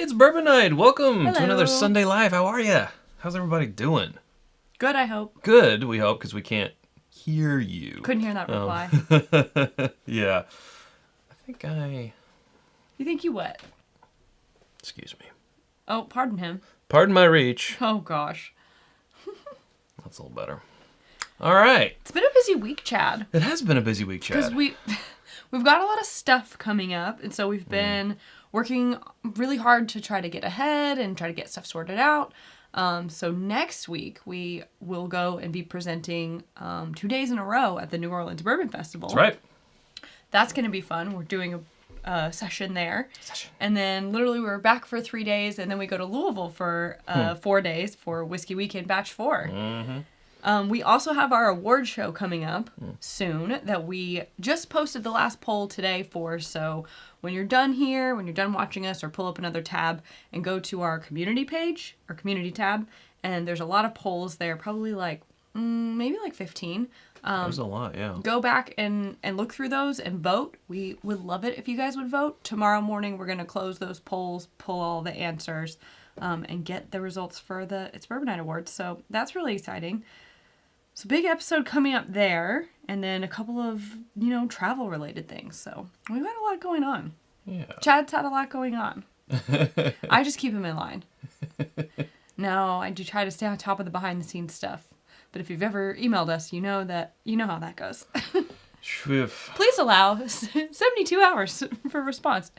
It's Bourbon Night. Welcome Hello. to another Sunday Live. How are you? How's everybody doing? Good, I hope. Good, we hope, because we can't hear you. Couldn't hear that reply. Yeah. I think You think you what? Excuse me. Oh, pardon him. Pardon my reach. Oh, gosh. That's a little better. All right. It's been a busy week, Chad. It has been a busy week, Chad. Because we've got a lot of stuff coming up, and so we've been working really hard to try to get ahead and try to get stuff sorted out. So next week, we will go and be presenting 2 days in a row at the New Orleans Bourbon Festival. That's right. That's going to be fun. We're doing a session there. And then literally we're back for 3 days, and then we go to Louisville for 4 days for Whiskey Weekend Batch 4. Mm-hmm. We also have our award show coming up soon that we just posted the last poll today for. So when you're done here, when you're done watching us, or pull up another tab and go to our community page, our community tab, and there's a lot of polls there, probably like maybe like 15. There's a lot, yeah. Go back and look through those and vote. We would love it if you guys would vote. Tomorrow morning, we're going to close those polls, pull all the answers, and get the results for the It's Bourbon Night Awards. So that's really exciting. So big episode coming up there, and then a couple of, travel-related things. So we've got a lot going on. Yeah. Chad's had a lot going on. I just keep him in line. No, I do try to stay on top of the behind-the-scenes stuff. But if you've ever emailed us, you know how that goes. Please allow 72 hours for response,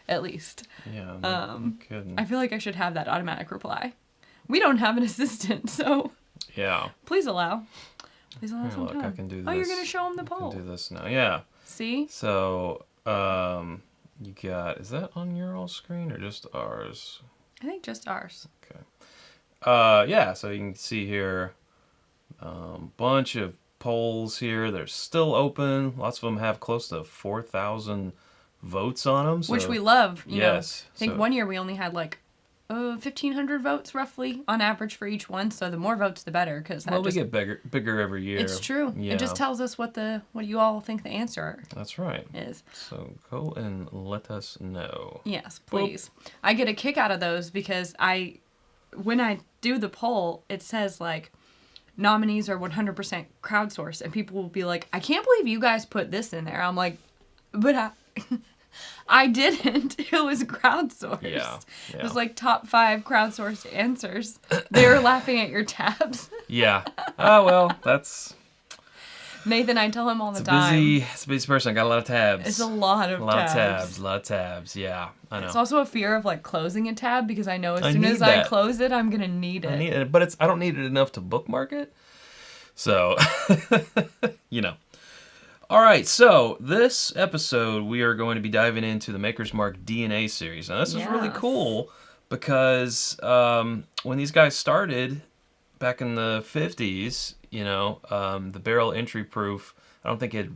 at least. Yeah, no kidding. I feel like I should have that automatic reply. We don't have an assistant, so Yeah. please allow. Please allow Here, some look, time. I can do this. Oh, you're going to show them the I poll. can do this now, yeah. See? So, you got, is that on your all screen or just ours? I think just ours. Okay. Yeah, so you can see here bunch of polls here. They're still open. Lots of them have close to 4,000 votes on them. So, Which we love. Yes. I think one year we only had like 1,500 votes roughly on average for each one. So the more votes, the better. Because we get bigger every year. It's true. Yeah. It just tells us what you all think the answer That's right. is. So go and let us know. Yes, please. I get a kick out of those because when I do the poll, it says like nominees are 100% crowdsourced, and people will be like, I can't believe you guys put this in there. I'm like, but I didn't. It was crowdsourced. Yeah. It was like top 5 crowdsourced answers. They were laughing at your tabs. Yeah. Oh, well, that's... Nathan, I tell him all the time. It's a busy person. I got a lot of tabs. It's a lot of tabs. A lot of tabs. Yeah, I know. It's also a fear of like closing a tab because I know as soon as I close it, I'm gonna need it. I need it, but I don't need it enough to bookmark it. So, All right, so this episode we are going to be diving into the Maker's Mark DNA series. Now this is really cool because when these guys started back in the 50s, the barrel entry proof, I don't think it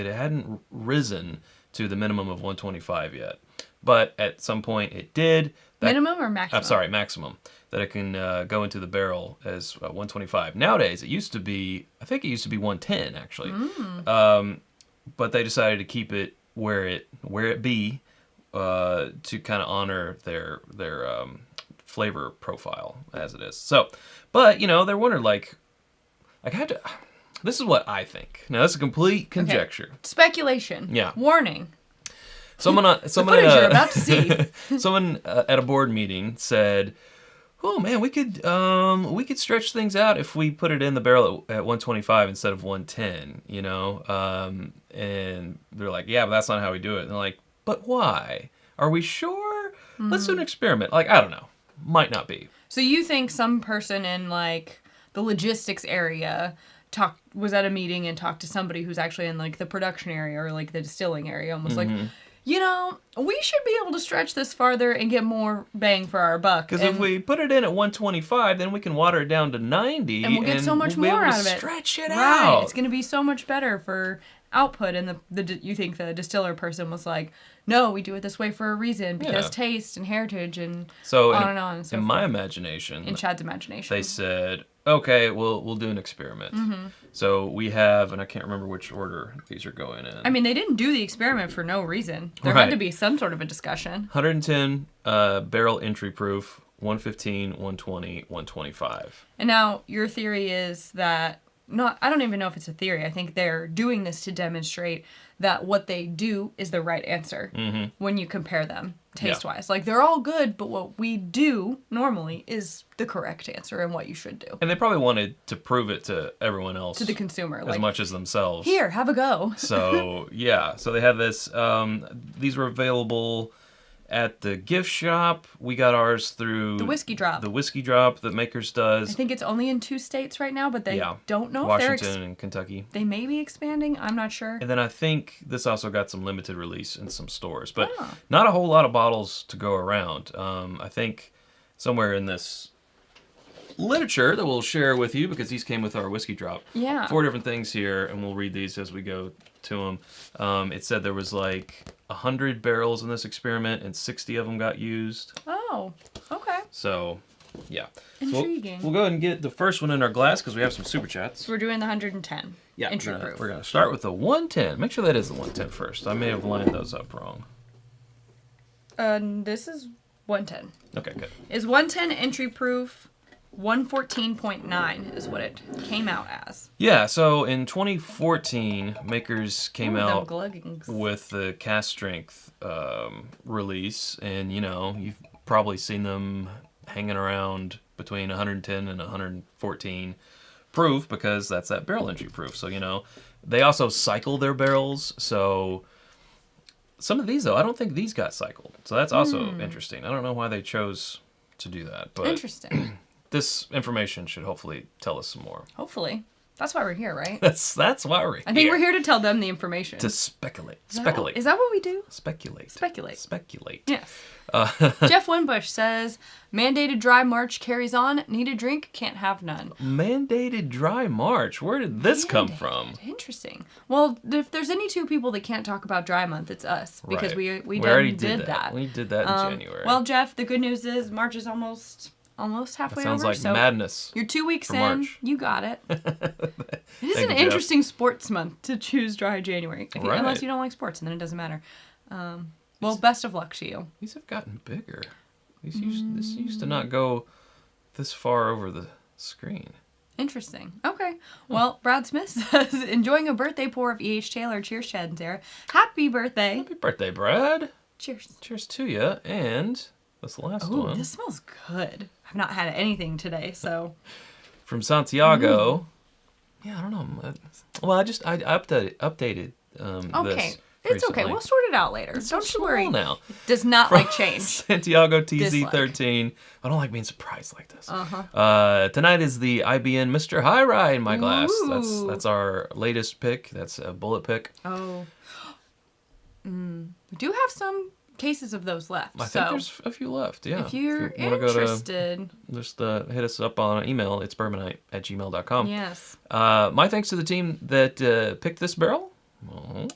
hadn't risen to the minimum of 125 yet. But at some point it did. Minimum or maximum? I'm sorry, maximum. That it can go into the barrel as 125. Nowadays, I think it used to be 110 actually. But they decided to keep it where it be to kind of honor their flavor profile as it is. So, but they're wondering this is what I think. Now that's a complete conjecture. Okay. Speculation. Yeah. Warning. Someone you're about to see. Someone at a board meeting said, "Oh man, we could stretch things out if we put it in the barrel at 125 instead of 110." And they're like, "Yeah, but that's not how we do it." And they're like, "But why? Are we sure? Let's do an experiment." Like, I don't know. Might not be. So you think some person in like the logistics area was at a meeting and talked to somebody who's actually in like the production area or like the distilling area, almost like, we should be able to stretch this farther and get more bang for our buck. Because if we put it in at 125, then we can water it down to 90, and we'll get so much more out of it. Stretch it out. Right, it's going to be so much better for output. And you think the distiller person was like, no, we do it this way for a reason because Yeah. taste and heritage and So on and on and so in forth. my imagination, In Chad's imagination. they said, okay, we'll do an experiment. So we have, and I can't remember which order these are going in. I mean, they didn't do the experiment for no reason. There Right. had to be some sort of a discussion. 110 barrel entry proof, 115, 120, 125. And now your theory is that I don't even know if it's a theory. I think they're doing this to demonstrate that what they do is the right answer when you compare them taste-wise. Like, they're all good, but what we do normally is the correct answer and what you should do. And they probably wanted to prove it to everyone else. To the consumer. As Like, much as themselves. here, have a go. So, yeah. So they have this. These were available at the gift shop. We got ours through The Whiskey Drop. The Whiskey Drop that Makers does. I think it's only in 2 states right now, but they don't know Washington if they're... and Kentucky. They may be expanding. I'm not sure. And then I think this also got some limited release in some stores. But not a whole lot of bottles to go around. I think somewhere in this literature that we'll share with you, because these came with our Whiskey Drop. Yeah. 4 different things here, and we'll read these as we go to them. It said there was like 100 barrels in this experiment, and 60 of them got used. Oh, okay. So, yeah. Intriguing. So we'll go ahead and get the first one in our glass, because we have some super chats. So we're doing the 110. Yeah, Entry we're proof. going to start with the 110. Make sure that is the 110 first. I may have lined those up wrong. This is 110. Okay, good. Is 110 entry proof? 114.9 is what it came out as. Yeah, so in 2014, Makers came Ooh, them out gluggings. with the cast strength release, and you've probably seen them hanging around between 110 and 114 proof, because that's that barrel entry proof. So they also cycle their barrels. So some of these, though, I don't think these got cycled. So that's also interesting. I don't know why they chose to do that, but Interesting. this information should hopefully tell us some more. Hopefully. That's why we're here, right? That's why we're here. I think we're here to tell them the information. To speculate. Is that what we do? Speculate. Speculate. Yes. Uh, Jeff Winbush says, mandated dry March carries on. Need a drink, can't have none. Mandated dry March. Where did this come from? Interesting. Well, if there's any 2 people that can't talk about dry month, it's us. Because Right. we already did that. We did that in January. Well, Jeff, the good news is March is almost halfway that sounds over. like So madness. you're 2 weeks for in. March. You got it. It is Thank an you, Jeff. interesting sports month to choose dry January. Right. Unless you don't like sports, and then it doesn't matter. Well, best of luck to you. These have gotten bigger. This used to not go this far over the screen. Interesting. Okay. Well, Brad Smith says, enjoying a birthday pour of E.H. Taylor. Cheers, Chad and Sarah. Happy birthday. Happy birthday, Brad. Cheers. Cheers to you. And that's the last Ooh, one. this smells good. I've not had anything today, so. From Santiago. Yeah, I don't know. Well, I updated Okay. this It's okay. recently. We'll sort it out later. It's Don't so you worry. small now. Does not like change. Santiago TZ13. I don't like being surprised like this. Tonight is the IBN Mr. High Rye in my glass. Ooh. That's our latest pick. That's a bullet pick. Oh. We do have some cases of those left. I think there's a few left. Yeah. if you're wanna interested. Just hit us up on email. itsbourbonnight@gmail.com. Yes. My thanks to the team that picked this barrel.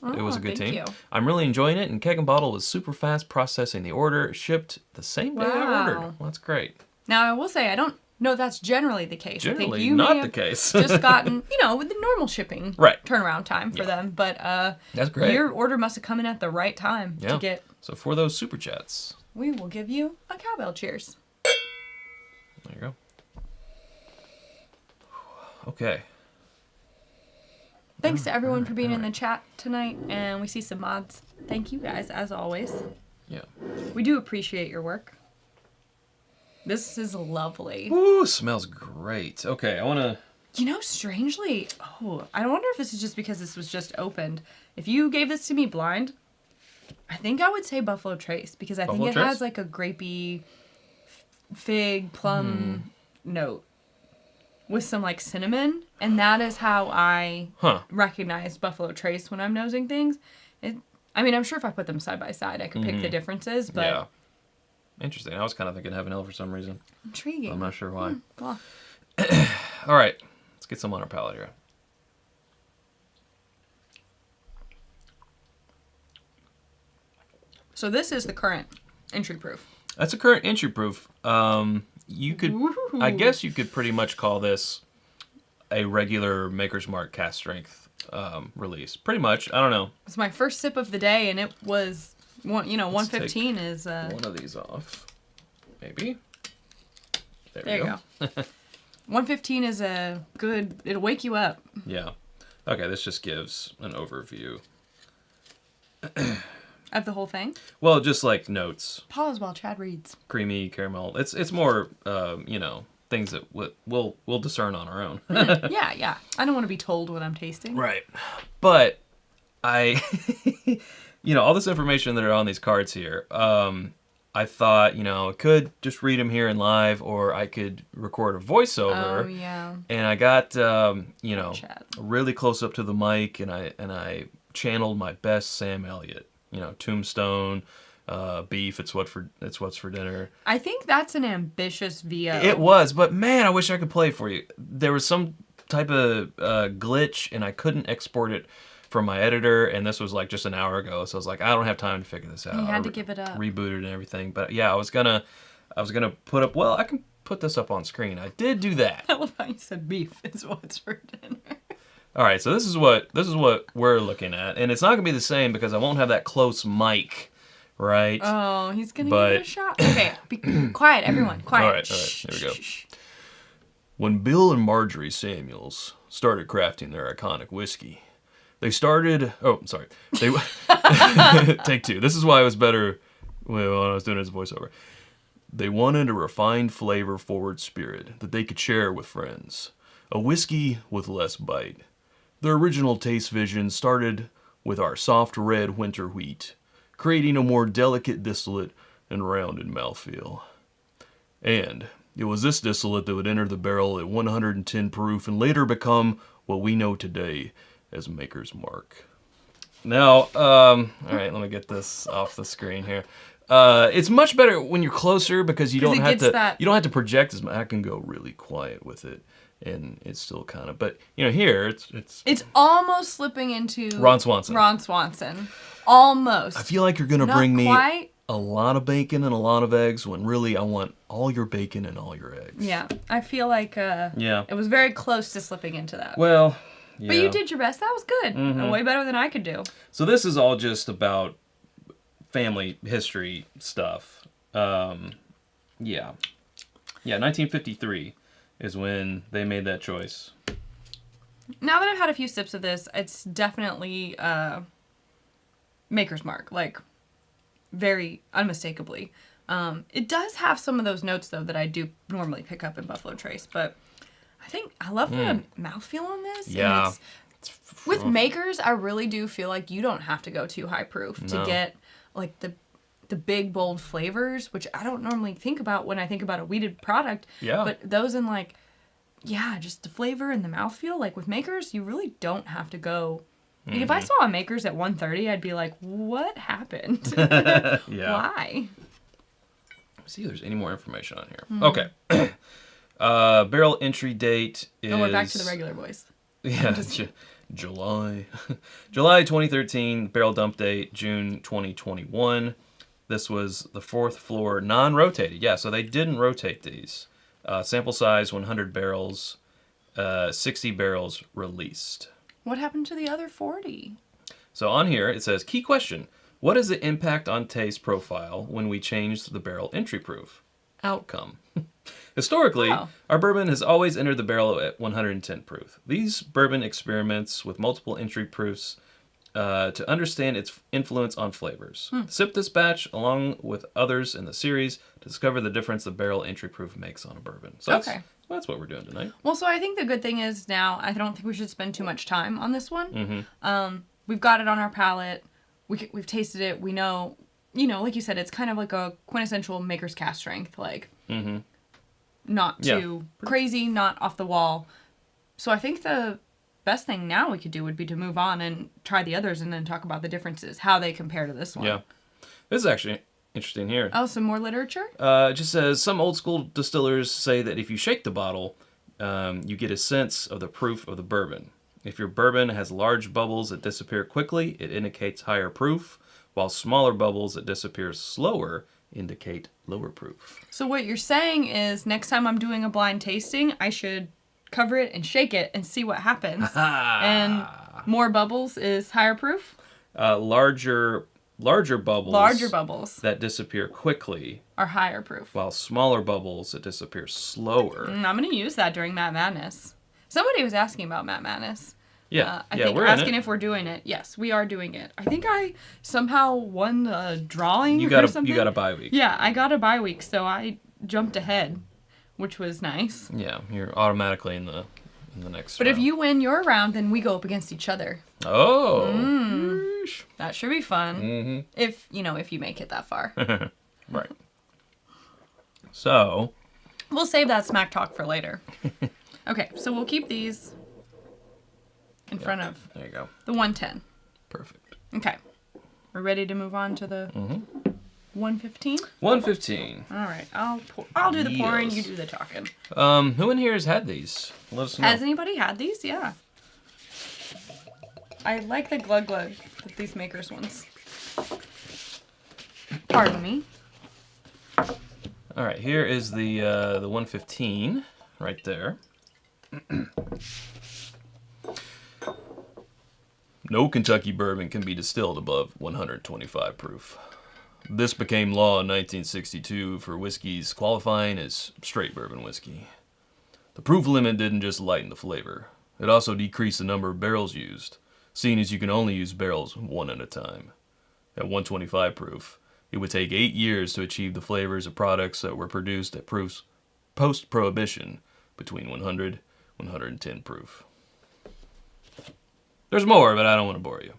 It was a good thank team. you. I'm really enjoying it, and Keg and Bottle was super fast processing the order. Shipped the same day I ordered. Wow. Well, that's great. Now, I will say, I don't know that's generally the case. I think Generally you not may the have case. just gotten, with the normal shipping Right. turnaround time for them. But That's great. your order must have come in at the right time Yeah. to get. So for those super chats, We will give you a cowbell cheers. there you go. Okay. Thanks to everyone for being in the chat tonight, and we see some mods. Thank you guys, as always. Yeah. We do appreciate your work. This is lovely. Ooh, smells great. Okay, I want to... Strangely, I wonder if this is just because this was just opened. If you gave this to me blind, I think I would say Buffalo Trace, because I think Buffalo it Trace? has like a grapey, fig, plum note with some like cinnamon, and that is how I recognize Buffalo Trace when I'm nosing things. I'm sure if I put them side by side, I could pick the differences, but Yeah. Interesting. I was kind of thinking Heaven Hill for some reason. intriguing. I'm not sure why. Well, All right. Let's get some on our palate here. So this is the current entry proof. That's a current entry proof. You could, Woo-hoo. I guess you could pretty much call this a regular Maker's Mark cast strength release. Pretty much. I don't know. It's my first sip of the day, and it was, 115 is... one of these off. Maybe. There you go. 115 is a good... It'll wake you up. Yeah. Okay, this just gives an overview. Of the whole thing? Well, just like notes. Pause while Chad reads. Creamy, caramel. It's more, things that we'll discern on our own. Yeah. I don't want to be told what I'm tasting. Right. But I, all this information that are on these cards here, I thought, I could just read them here in live, or I could record a voiceover. Oh, yeah. And I got, Chad. really close up to the mic, and I channeled my best Sam Elliott. Tombstone, beef. It's what's for dinner. I think that's an ambitious VO. It was, but man, I wish I could play it for you. There was some type of glitch, and I couldn't export it from my editor, and this was like just an hour ago, so I was like, I don't have time to figure this out. You had to give it up. Rebooted and everything, but yeah, I was gonna put up. Well, I can put this up on screen. I did do that. I love how you said beef is what's for dinner. All right, so this is what we're looking at, and it's not gonna be the same because I won't have that close mic, right? Oh, he's gonna give it a shot. Okay, be quiet, everyone. Quiet. All right, here we go. When Bill and Marjorie Samuels started crafting their iconic whiskey, they started. Oh, sorry. They take two. This is why it was better when I was doing it as a voiceover. They wanted a refined, flavor-forward spirit that they could share with friends. A whiskey with less bite. Their original taste vision started with our soft red winter wheat, creating a more delicate distillate and rounded mouthfeel. And it was this distillate that would enter the barrel at 110 proof and later become what we know today as Maker's Mark. Now, all right, let me get this off the screen here. It's much better when you're closer because you don't have to project as much. I can go really quiet with it. And it's still kind of, but here it's almost slipping into Ron Swanson. Almost. I feel like you're gonna Not bring me quite. a lot of bacon and a lot of eggs when really I want all your bacon and all your eggs. Yeah, I feel like it was very close to slipping into that. Well, yeah. But you did your best. That was good. Mm-hmm. Way better than I could do. So this is all just about family history stuff. 1953. Is when they made that choice. Now that I've had a few sips of this, it's definitely Maker's Mark, like very unmistakably. It does have some of those notes though that I do normally pick up in Buffalo Trace, but I think I love the mouthfeel on this. Yeah. And with Makers, I really do feel like you don't have to go too high proof to get like the big, bold flavors, which I don't normally think about when I think about a wheated product. Yeah. But those in just the flavor and the mouthfeel, like with Makers, you really don't have to go. Like if I saw a Makers at 130, I'd be like, what happened? Yeah. Why? Let's see if there's any more information on here. Okay. Barrel entry date is... Oh, we're back to the regular voice. Yeah, July 2013. Barrel dump date, June 2021. This was the fourth floor, non-rotated. Yeah, so they didn't rotate these. Sample size, 100 barrels, 60 barrels released. What happened to the other 40? So on here, it says, key question, what is the impact on taste profile when we changed the barrel entry proof? Outcome. Historically, our bourbon has always entered the barrel at 110 proof. These bourbon experiments with multiple entry proofs to understand its influence on flavors. Sip this batch along with others in the series to discover the difference the barrel entry proof makes on a bourbon. So that's what we're doing tonight. Well, so I think the good thing is now I don't think we should spend too much time on this one. We've got it on our palate. We've tasted it. We know, like you said, it's kind of like a quintessential Maker's cast strength, like not too crazy, not off the wall. So I think the best thing now we could do would be to move on and try the others and then talk about the differences, how they compare to this one. Yeah. This is actually interesting here. Oh, some more literature? It just says, some old school distillers say that if you shake the bottle, you get a sense of the proof of the bourbon. If your bourbon has large bubbles that disappear quickly, it indicates higher proof, while smaller bubbles that disappear slower indicate lower proof. So what you're saying is next time I'm doing a blind tasting, I should cover it and shake it and see what happens. And more bubbles is higher proof? Larger bubbles that disappear quickly are higher proof, while smaller bubbles that disappear slower. I'm going to use that during Matt Madness. Somebody was asking about Matt Madness. Yeah, I think we're asking if we're doing it. Yes, we are doing it. I think I somehow won a drawing or something. You got a bye week. Yeah, I got a bye week, so I jumped ahead, which was nice. Yeah, you're automatically in the next But round. if you win your round, then we go up against each other. Oh. That should be fun. Mm-hmm. If you make it that far. Right. So. We'll save that smack talk for later. Okay, so we'll keep these in front of there you go. The 110. Perfect. Okay. We're ready to move on to the 115? 115. All right. I'll do the pouring, Yes. you do the talking. Who in here has had these? Let us know. Has anybody had these? Yeah. I like the glug glug that these makers ones. Pardon me. All right, here is the 115 right there. No Kentucky bourbon can be distilled above 125 proof. This became law in 1962 for whiskeys qualifying as straight bourbon whiskey. The proof limit didn't just lighten the flavor. It also decreased the number of barrels used, seeing as you can only use barrels one at a time. At 125 proof, it would take 8 years to achieve the flavors of products that were produced at proofs post-prohibition between 100 and 110 proof. There's more, but I don't want to bore you.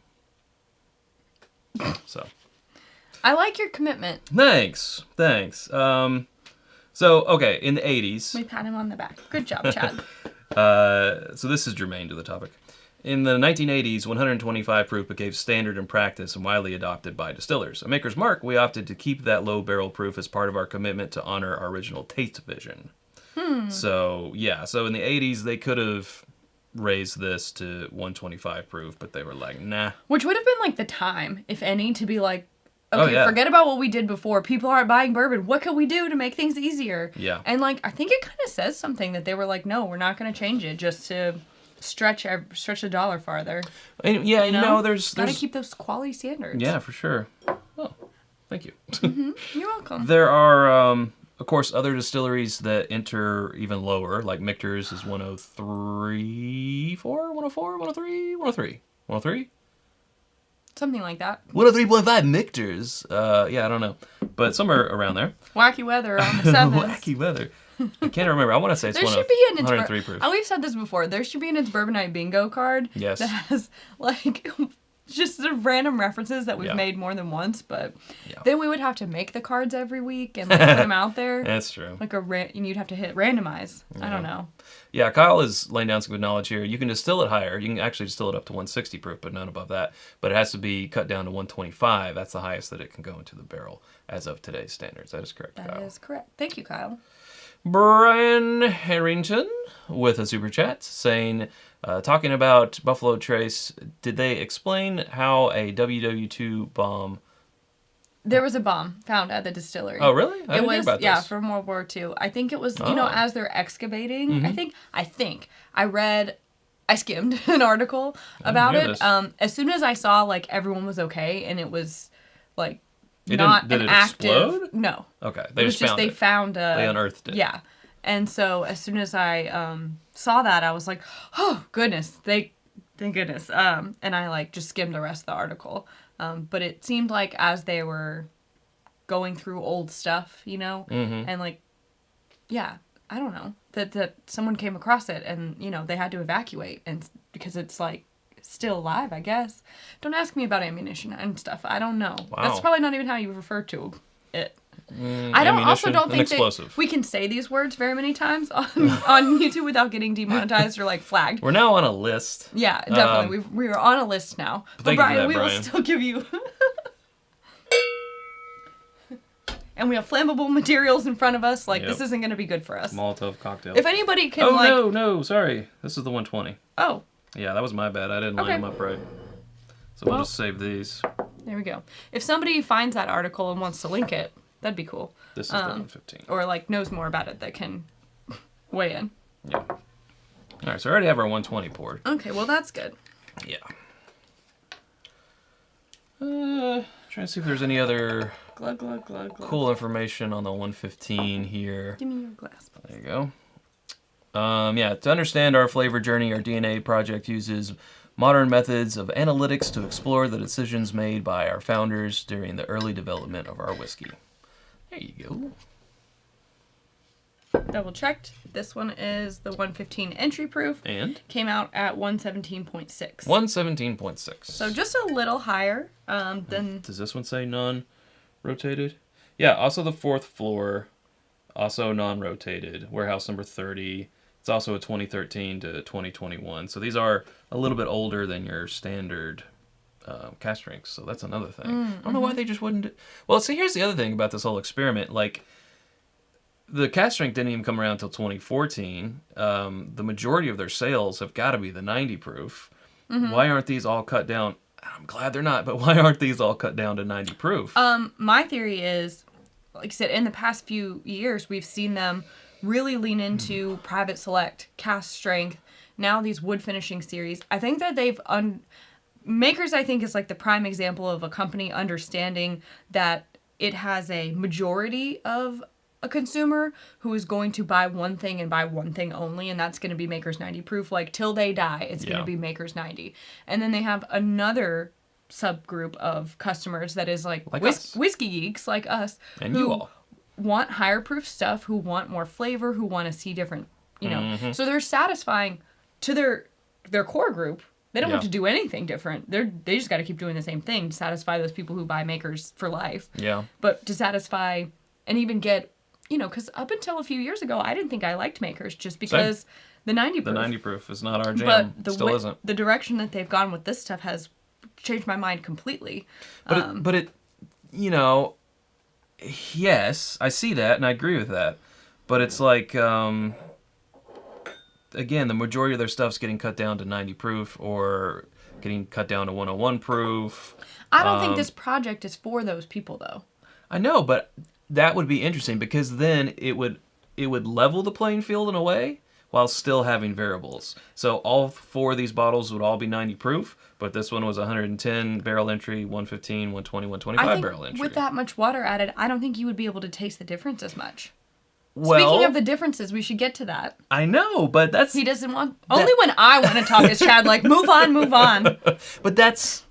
So. I like your commitment. Thanks. Okay, in the 80s. We pat him on the back. Good job, Chad. So this is germane to the topic. In the 1980s, 125 proof became standard in practice and widely adopted by distillers. A maker's mark, we opted to keep that low barrel proof as part of our commitment to honor our original taste vision. So in the 80s, they could have raised this to 125 proof, but they were like, nah. Which would have been like the time, if any, to be like, okay, Oh, yeah. forget about what we did before. People aren't buying bourbon. What can we do to make things easier? Yeah. And like, I think it kind of says something that they were like, no, we're not going to change it just to stretch a dollar farther. And yeah, you know, there's gotta keep those quality standards. Yeah, for sure. Oh, thank you. You're welcome. There are, of course, other distilleries that enter even lower, like Michter's is 103, 104, 103, 103, 103? Something like that. 103.5 Michter's. Yeah, I don't know. But somewhere around there. Wacky weather on the 7th. Wacky weather. I can't remember. I want to say it's There should be 103 proof. We've said this before. There should be an It's Bourbonnight bingo card. Yes. That has, like, just sort of random references that we've made more than once. But then we would have to make the cards every week and like, put them out there. That's true. Like and you'd have to hit randomize. I don't know. Yeah, Kyle is laying down some good knowledge here. You can distill it higher. You can actually distill it up to 160 proof, but none above that. But it has to be cut down to 125. That's the highest that it can go into the barrel as of today's standards. That is correct, Kyle. That is correct. Thank you, Kyle. Brian Harrington with a super chat saying, talking about Buffalo Trace, did they explain how a WW2 bomb... There was a bomb found at the distillery. Oh, really? I didn't hear about this. Yeah, from World War II. I think it was, as they're excavating, I think I skimmed an article about it. As soon as I saw, like, everyone was okay and it was, like, did an it active... explode? No. Okay. They found They unearthed it. Yeah. And so as soon as I saw that, I was like, oh, goodness. Thank goodness. And I, like, just skimmed the rest of the article. But it seemed like as they were going through old stuff, and like, yeah, I don't know, that someone came across it and, they had to evacuate and because it's like still alive, I guess. Don't ask me about ammunition and stuff. I don't know. Wow. That's probably not even how you refer to it. I don't think that we can say these words very many times on YouTube without getting demonetized or like flagged. We're now on a list. Yeah, definitely. We are on a list now. But Brian, we will still give you. And we have flammable materials in front of us. Like, this isn't going to be good for us. Molotov cocktail. If anybody can, no, sorry. This is the 120. Oh. Yeah, that was my bad. I didn't line them up right. So we'll just save these. There we go. If somebody finds that article and wants to link it, that'd be cool. This is the 115. Or like knows more about it that can weigh in. Yeah. All right, so I already have our 120 poured. Okay, well that's good. Yeah. Trying to see if there's any other Glug, glug, glug, glug. cool information on the 115 here. Give me your glass. There you go. Yeah, to understand our flavor journey, our DNA project uses modern methods of analytics to explore the decisions made by our founders during the early development of our whiskey. There you go. Double checked. This one is the 115 entry proof. And? Came out at 117.6. 117.6. So just a little higher than... Does this one say non-rotated? Yeah, also the fourth floor, also non-rotated. Warehouse number 30. It's also a 2013 to 2021. So these are a little bit older than your standard cask strengths. So that's another thing. I don't know why they just wouldn't... Well, see, here's the other thing about this whole experiment. Like, the cask strength didn't even come around until 2014. The majority of their sales have got to be the 90 proof. Why aren't these all cut down? I'm glad they're not, but why aren't these all cut down to 90 proof? My theory is, like I said, in the past few years, we've seen them really lean into private select, cask strength, now these wood finishing series. I think that they've... Makers, I think, is like the prime example of a company understanding that it has a majority of a consumer who is going to buy one thing and buy one thing only, and that's going to be Maker's 90 proof. Like, till they die, it's going to be Maker's 90. And then they have another subgroup of customers that is like whiskey geeks like us, and who you all want higher proof stuff, who want more flavor, who want to see different, you know. So they're satisfying to their core group. They don't have to do anything different. They just got to keep doing the same thing to satisfy those people who buy Makers for life. Yeah. But to satisfy and even get, you know, because up until a few years ago, I didn't think I liked Makers just because the 90 proof. The 90 proof is not our jam. But the Still isn't. The direction that they've gone with this stuff has changed my mind completely. But it, you know, yes, I see that and I agree with that. But it's like, again, the majority of their stuff's getting cut down to 90 proof or getting cut down to 101 proof. I don't think this project is for those people, though. I know, but that would be interesting because then it would level the playing field in a way while still having variables. So all four of these bottles would all be 90 proof, but this one was 110 barrel entry, 115, 120, 125 barrel entry. With that much water added, I don't think you would be able to taste the difference as much. Well, speaking of the differences, we should get to that. I know, but that's... He doesn't want... Only when I want to talk is Chad like, move on, move on. But that's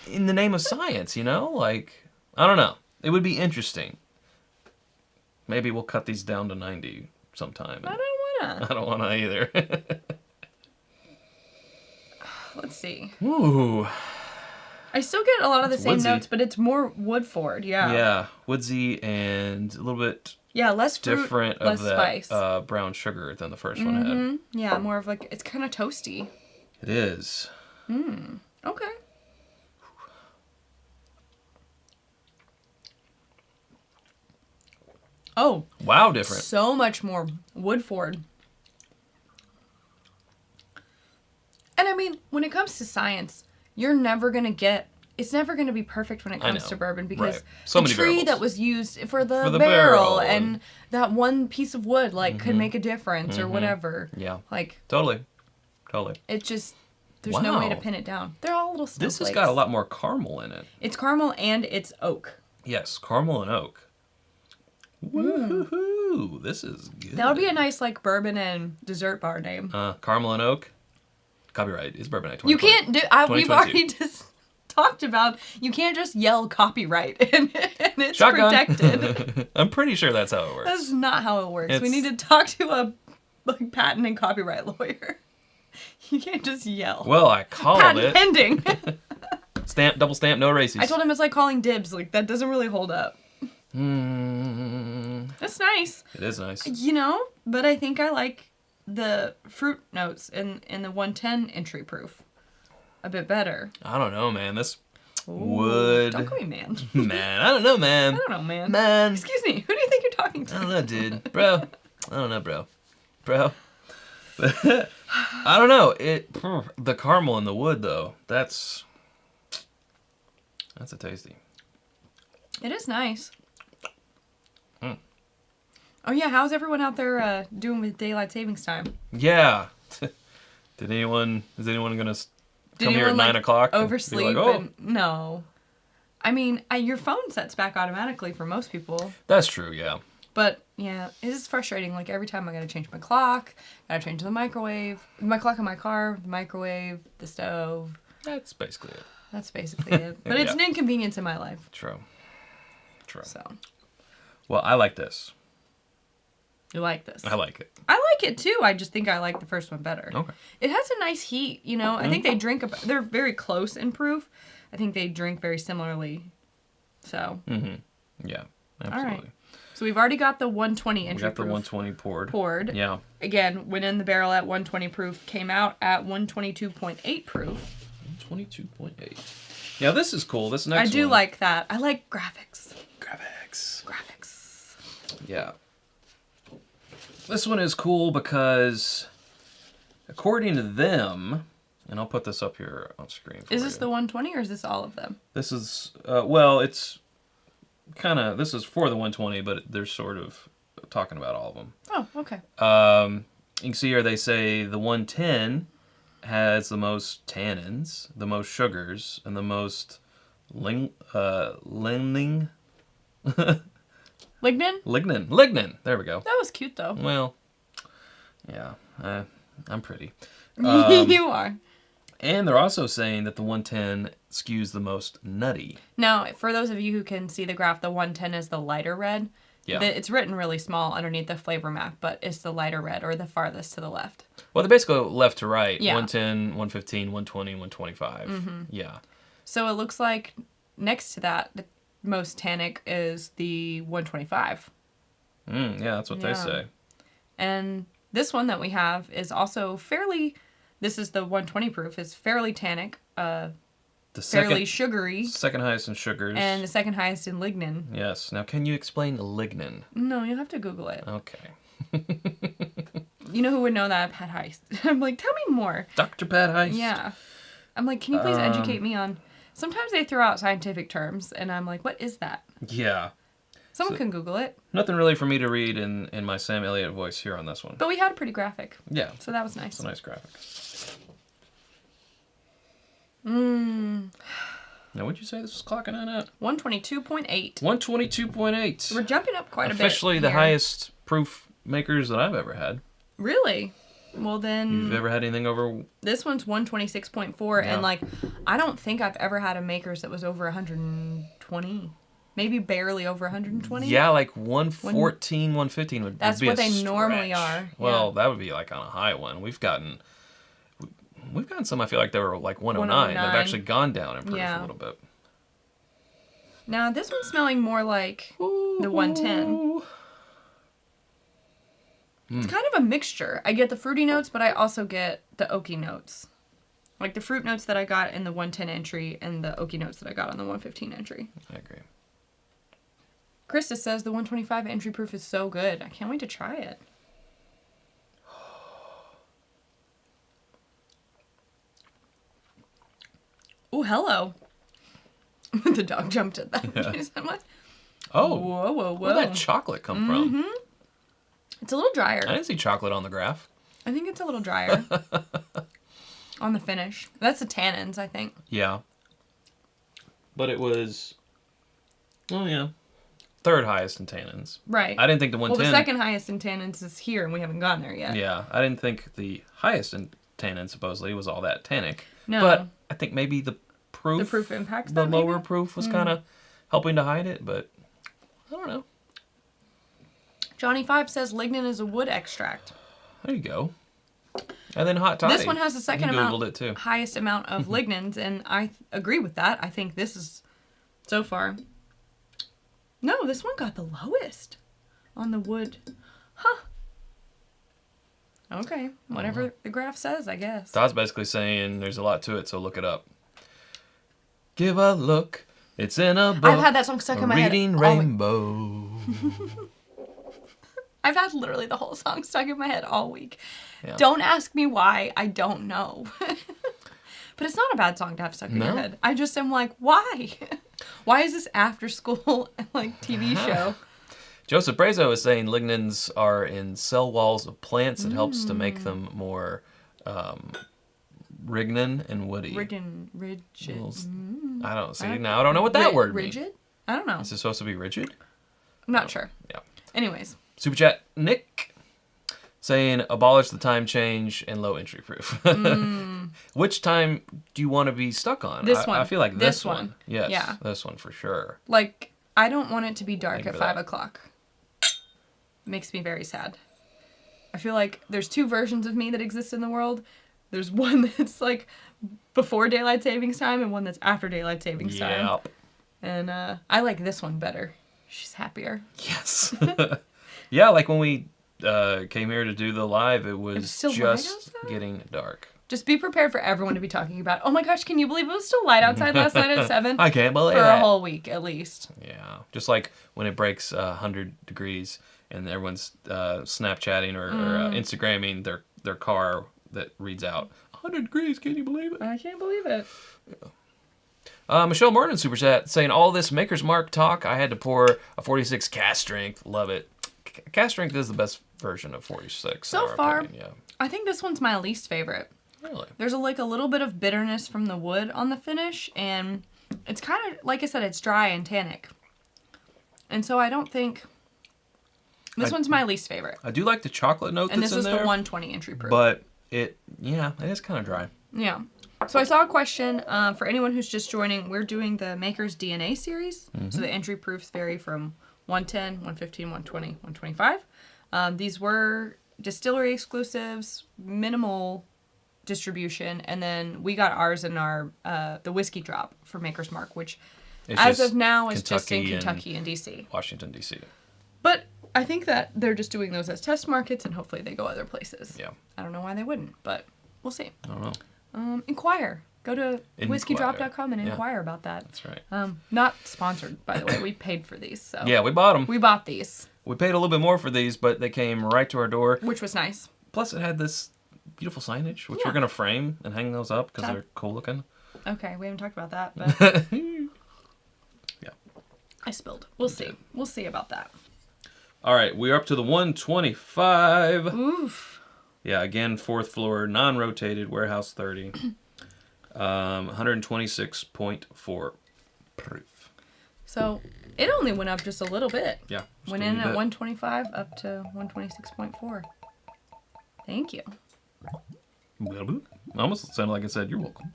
in the name of science, you know? Like, I don't know. It would be interesting. Maybe we'll cut these down to 90 sometime. I don't want to. I don't want to either. Let's see. Ooh. I still get a lot of the same woodsy notes, but it's more Woodford, yeah. Yeah, woodsy and a little bit... Yeah, less fruit, different less of that spice. Brown sugar than the first one had. Yeah, more of like, it's kind of toasty. It is. Okay. Oh. Wow, different. So much more Woodford. And I mean, when it comes to science, you're never going to get... It's never going to be perfect when it comes to bourbon because so the many tree variables. that was used for the barrel barrel and that one piece of wood could make a difference or whatever. Yeah. Like Totally. it just there's no way to pin it down. They're all little snowflakes. This has got a lot more caramel in it. It's caramel and it's oak. Yes, caramel and oak. Woohoo! This is good. That would be a nice like bourbon and dessert bar name. Caramel and oak. Copyright is Bourbonnight 2020. You can't do. We've already just talked about. You can't just yell copyright and it's Shotgun. protected. I'm pretty sure that's how it works. That's not how it works. We need to talk to a patent and copyright lawyer. You can't just yell. Well, I called Patent it. pending. Stamp, double stamp, no races. I told him it's like calling dibs. Like that doesn't really hold up. That's nice. It is nice. You know, but I think I like the fruit notes in the 110 entry proof a bit better. I don't know, man. This Ooh, wood. Don't call me man. Man, I don't know, man. I don't know, man. Man. Excuse me. Who do you think you're talking to? I don't know, dude. Bro. I don't know, bro. Bro. I don't know. The caramel in the wood, though, that's... That's a tasty. It is nice. Mm. Oh yeah, how's everyone out there doing with daylight savings time? Yeah. Is anyone gonna come here at 9 o'clock? Oversleep? Like, oh. And, no. I mean, your phone sets back automatically for most people. That's true, yeah. But yeah, it is frustrating. Like every time I gotta change my clock, gotta change the microwave, my clock in my car, the microwave, the stove. That's basically it. That's basically it. But it's an inconvenience in my life. True. So. Well, I like this. You like this? I like it. I like it too. I just think I like the first one better. Okay. It has a nice heat, you know. I think they drink. They're very close in proof. I think they drink very similarly. So. Yeah. Absolutely. All right. So we've already got the 120 entry We got the proof 120 poured. poured. Yeah. Again, went in the barrel at 120 proof. Came out at 122.8 proof. 122.8. Yeah, this is cool. This next one. I do like that. I like graphics. Graphics. Yeah. This one is cool because, according to them, and I'll put this up here on screen for Is this you. the 120 or is this all of them? This is, well, it's kind of, this is for the 120, but they're sort of talking about all of them. Oh, okay. You can see here they say the 110 has the most tannins, the most sugars, and the most lignin. Lignin. There we go. That was cute though. Well, yeah, I'm pretty. You are. And they're also saying that the 110 skews the most nutty. Now, for those of you who can see the graph, the 110 is the lighter red. Yeah. It's written really small underneath the flavor map, but it's the lighter red or the farthest to the left. Well, they're basically left to right. Yeah. 110, 115, 120, 125. Yeah. So it looks like next to that, the most tannic is the 125. Yeah, that's what they say. And this one that we have is also fairly, this is the 120 proof, is fairly tannic, fairly sugary. Second highest in sugars. And the second highest in lignin. Yes. Now, can you explain lignin? No, you'll have to Google it. Okay. You know who would know that? Pat Heist. I'm like, tell me more. Dr. Pat Heist? Yeah. I'm like, can you please educate me on... Sometimes they throw out scientific terms, and I'm like, what is that? Yeah. Someone can Google it. Nothing really for me to read in my Sam Elliott voice here on this one. But we had a pretty graphic. Yeah. So that was nice. It's a nice graphic. Now, what'd you say this was clocking in at? 122.8. 122.8. We're jumping up quite a bit. Officially the here. highest proof makers that I've ever had. Really? Well, then... You've ever had anything over... This one's 126.4, Yeah. and, like, I don't think I've ever had a makers that was over 120. Maybe barely over 120. Yeah, like 114, 115 would be That's a what they stretch. normally are. Well, Yeah. that would be like on a high one. We've gotten some, I feel like they were like 109. They've 109. actually gone down in proof Yeah. a little bit. Now, this one's smelling more like the 110. It's kind of a mixture. I get the fruity notes, but I also get the oaky notes. Like the fruit notes that I got in the 110 entry and the oaky notes that I got on the 115 entry. I agree. Krista says the 125 entry proof is so good. I can't wait to try it. Oh, hello. The dog jumped at that. Yeah. You said what? Oh. Whoa, whoa, whoa. Where'd that chocolate come from? It's a little drier. I didn't see chocolate on the graph. I think it's a little drier. On the finish. That's the tannins, I think. Yeah. But it was... Oh, yeah. Third highest in tannins. Right. I didn't think the Well, 110... the second highest in tannins is here, and we haven't gone there yet. Yeah. I didn't think the highest in tannins, supposedly, was all that tannic. No. But I think maybe the proof... The proof impacts The that, lower maybe? proof was kind of helping to hide it, but... I don't know. Johnny Five says lignin is a wood extract. There you go. And then hot toddy. This one has the second You amount, Googled it too. highest amount of lignins, and I agree with that. I think this is, so far. No, this one got the lowest on the wood. Huh. Okay, whatever the graph says, I guess. Todd's basically saying there's a lot to it, so look it up. Give a look. It's in a book. I've had that song stuck in my head. Reading all- Rainbow. I've had literally the whole song stuck in my head all week. Yeah. Don't ask me why. I don't know. But it's not a bad song to have stuck in your No. head. I just am like, why? Why is this after school like TV show? Joseph Brazo is saying lignans are in cell walls of plants. It helps to make them more rignan and woody. Rigid. I don't see. Now I don't know what that word means. Rigid? I don't know. Is it supposed to be rigid? I'm not sure. Yeah. Anyways. Super chat Nick saying abolish the time change and low entry proof. Which time do you want to be stuck on? This one. I feel like this one. Yes. Yeah. This one for sure. Like, I don't want it to be dark Thank at you for 5 that. o'clock. Makes me very sad. I feel like there's two versions of me that exist in the world. There's one that's like before daylight savings time and one that's after daylight savings time. Yep. And I like this one better. She's happier. Yes. Yeah, like when we came here to do the live, it was still light just outside? getting dark. Just be prepared for everyone to be talking about, oh my gosh, can you believe it was still light outside last night at 7? I can't believe For it. a whole week, at least. Yeah, just like when it breaks 100 degrees and everyone's Snapchatting or Instagramming their car that reads out 100 degrees. Can you believe it? I can't believe it. Michelle Morton super chat saying all this Maker's Mark talk. I had to pour a 46 cast strength. Love it. Cast strength is the best version of 46. So in our far, opinion. Yeah. I think this one's my least favorite. Really. There's a little bit of bitterness from the wood on the finish, and it's kind of, like I said, it's dry and tannic. And so I don't think... This one's my least favorite. I do like the chocolate note And that's this in is there. the 120 entry proof. But it is kind of dry. Yeah. So I saw a question for anyone who's just joining. We're doing the Maker's DNA series. So the entry proofs vary from 110, 115, 120, 125. These were distillery exclusives, minimal distribution, and then we got ours in our the whiskey drop for Maker's Mark, which It's as just of now is just in Kentucky Kentucky and DC. Washington, D.C. But I think that they're just doing those as test markets, and hopefully they go other places. Yeah. I don't know why they wouldn't, but we'll see. I don't know. Inquire. Go to whiskydrop.com and inquire about that. That's right. Not sponsored, by the way. We paid for these, so Yeah, we bought them. we bought these, We paid a little bit more for these, but they came right to our door. which was nice. Plus, it had this beautiful signage, which Yeah. we're going to frame and hang those up because Okay. they're cool looking. Okay, we haven't talked about that, but Yeah. I spilled. We'll see. We'll see about that. All right, we're up to the 125. Oof. Yeah, again, 4th floor, non-rotated, warehouse 30. 126.4 proof. So it only went up just a little bit. Yeah. just Went a in wee at bit. 125 up to 126.4. Thank you. Almost sounded like I said, you're welcome.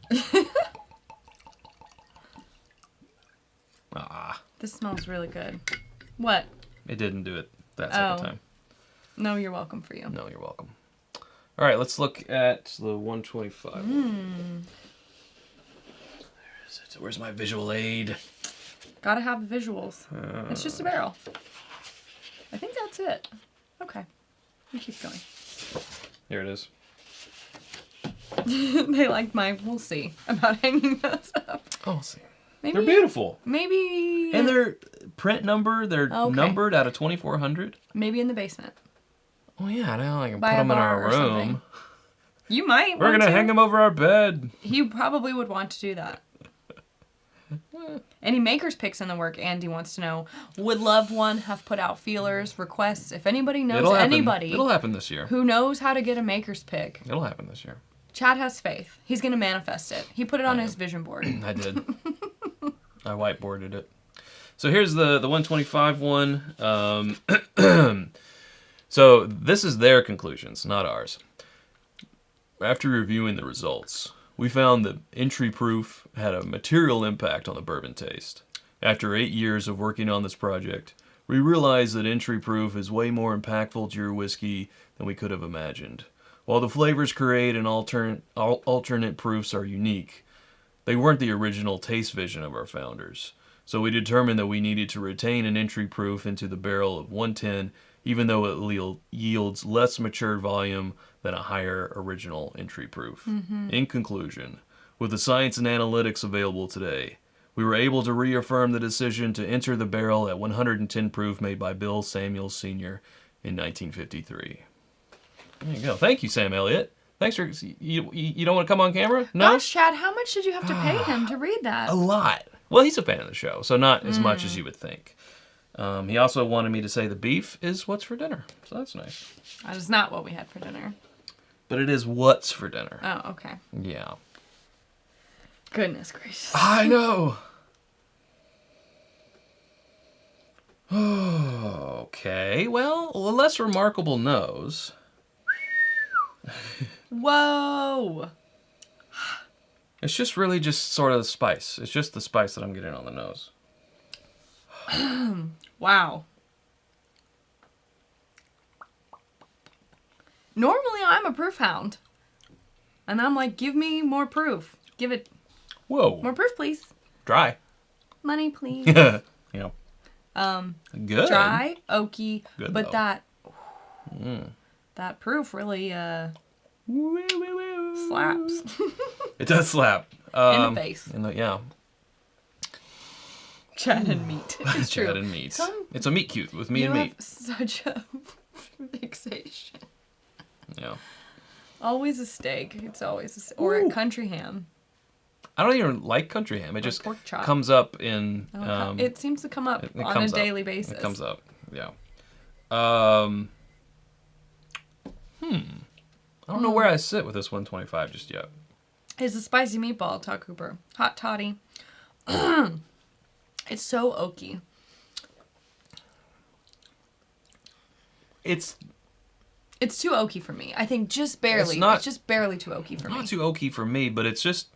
This smells really good. What? It didn't do it that second time. No, you're welcome for you. No, you're welcome. All right, let's look at the 125. Where is it? Where's my visual aid? Gotta have the visuals. It's just a barrel. I think that's it. Okay. You keep going. Here it is. They like my, we'll see about hanging those up. Oh, see. Maybe, They're beautiful. Maybe. And they're print number. They're Okay. numbered out of 2,400. Maybe in the basement. Oh, yeah. Now I can By put a them in bar our or something. room. You might. We're going to hang them over our bed. He probably would want to do that. Any makers picks in the work, Andy wants to know. Would love one, have put out feelers, requests. If anybody knows It'll happen. anybody It'll happen this year. who knows how to get a maker's pick, It'll happen this year. Chad has faith. He's going to manifest it. He put it on his vision board. I did. I whiteboarded it. So here's the 125 one. So this is their conclusions, not ours. After reviewing the results, we found that entry proof had a material impact on the bourbon taste. After 8 years of working on this project, we realized that entry proof is way more impactful to your whiskey than we could have imagined. While the flavors create and alternate proofs are unique, they weren't the original taste vision of our founders. So we determined that we needed to retain an entry proof into the barrel of 110, even though it yields less matured volume than a higher original entry proof. In conclusion, with the science and analytics available today, we were able to reaffirm the decision to enter the barrel at 110 proof made by Bill Samuels Sr. in 1953. There you go. Thank you, Sam Elliott. Thanks for... You don't want to come on camera? No? Gosh, Chad, how much did you have to pay him to read that? A lot. Well, he's a fan of the show, so not as much as you would think. He also wanted me to say the beef is what's for dinner, so that's nice. That is not what we had for dinner. But it is what's for dinner. Oh, okay. Yeah. Goodness gracious. I know. Okay, well, a less remarkable nose. Whoa. It's just really just sort of the spice. It's just the spice that I'm getting on the nose. Wow. Normally I'm a proof hound. And I'm like, give me more proof. Give it Whoa. more proof, please. Dry. Money, please. Yeah. Good. Dry, oaky, Good, but though. that proof really slaps It does slap. in the face. Yeah. Chad and meat. It's true. Chad and meat. It's a meat cute with me and You meat. have such a fixation. Yeah. Always a steak. It's always a steak. Or a country ham. I don't even like country ham. It just pork chop. comes up in. It seems to come up on a daily basis. It comes up. Yeah. I don't know where I sit with this 125 just yet. It's a spicy meatball, Todd Cooper. Hot toddy. It's so oaky. It's too oaky for me. I think just barely. It's It's just barely too oaky for me. not too oaky for me, but it's just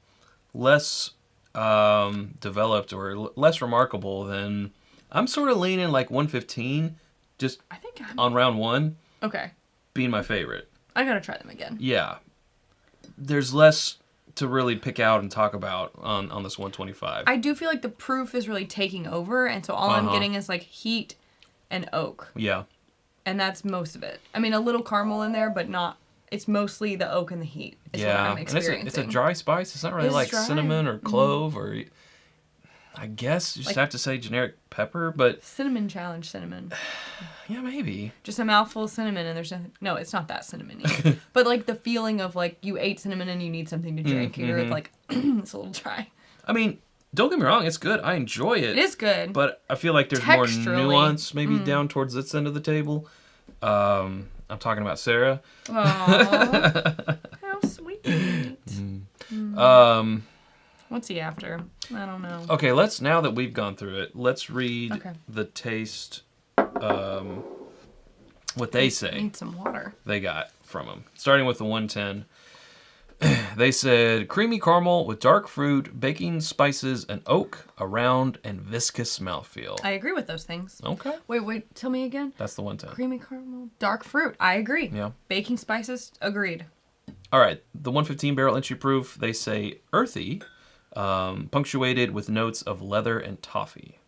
less developed or less remarkable than. I'm sort of leaning like 115, just I think I'm on round one okay. being my favorite. I gotta try them again. Yeah. There's less to really pick out and talk about on this 125. I do feel like the proof is really taking over, and so all I'm getting is like heat and oak. Yeah. And that's most of it. I mean, a little caramel in there, but not. It's mostly the oak and the heat. Is what I'm And experiencing. it's a dry spice. It's not really It's like dry. cinnamon or clove or. I guess you just have to say generic pepper, but Cinnamon challenge cinnamon. yeah, maybe. Just a mouthful of cinnamon, and there's nothing. No, it's not that cinnamony. But like the feeling of like you ate cinnamon and you need something to drink. You're like, it's a little dry. I mean, don't get me wrong, it's good. I enjoy it. It is good. But I feel like there's more nuance maybe down towards this end of the table. I'm talking about Sarah. Aww. How sweet. What's he after? I don't know. Okay, now that we've gone through it, let's read the taste, what they say. I need some water. They got from them. Starting with the 110. They said, creamy caramel with dark fruit, baking spices, and oak, a round and viscous mouthfeel. I agree with those things. Okay. Wait, tell me again. That's the 110. Creamy caramel, dark fruit. I agree. Yeah. Baking spices, agreed. All right, the 115 barrel entry proof, they say earthy, punctuated with notes of leather and toffee.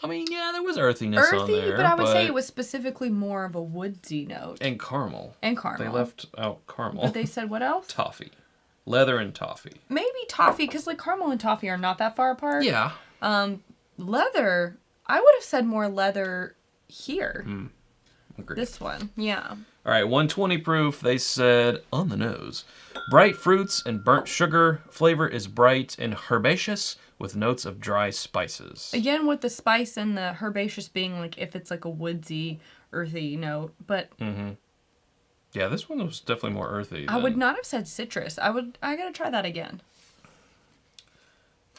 I mean, yeah, there was earthiness on there. But I would say it was specifically more of a woodsy note. And caramel. And caramel. They left out caramel. But they said what else? Toffee. Leather and toffee. Maybe toffee, because like caramel and toffee are not that far apart. Yeah. Leather, I would have said more leather here. Agreed. This one, yeah. All right, 120 proof, they said, on the nose. Bright fruits and burnt sugar. Flavor is bright and herbaceous with notes of dry spices. Again, with the spice and the herbaceous being like if it's like a woodsy, earthy note. But Yeah, this one was definitely more earthy. I would not have said citrus. I gotta try that again.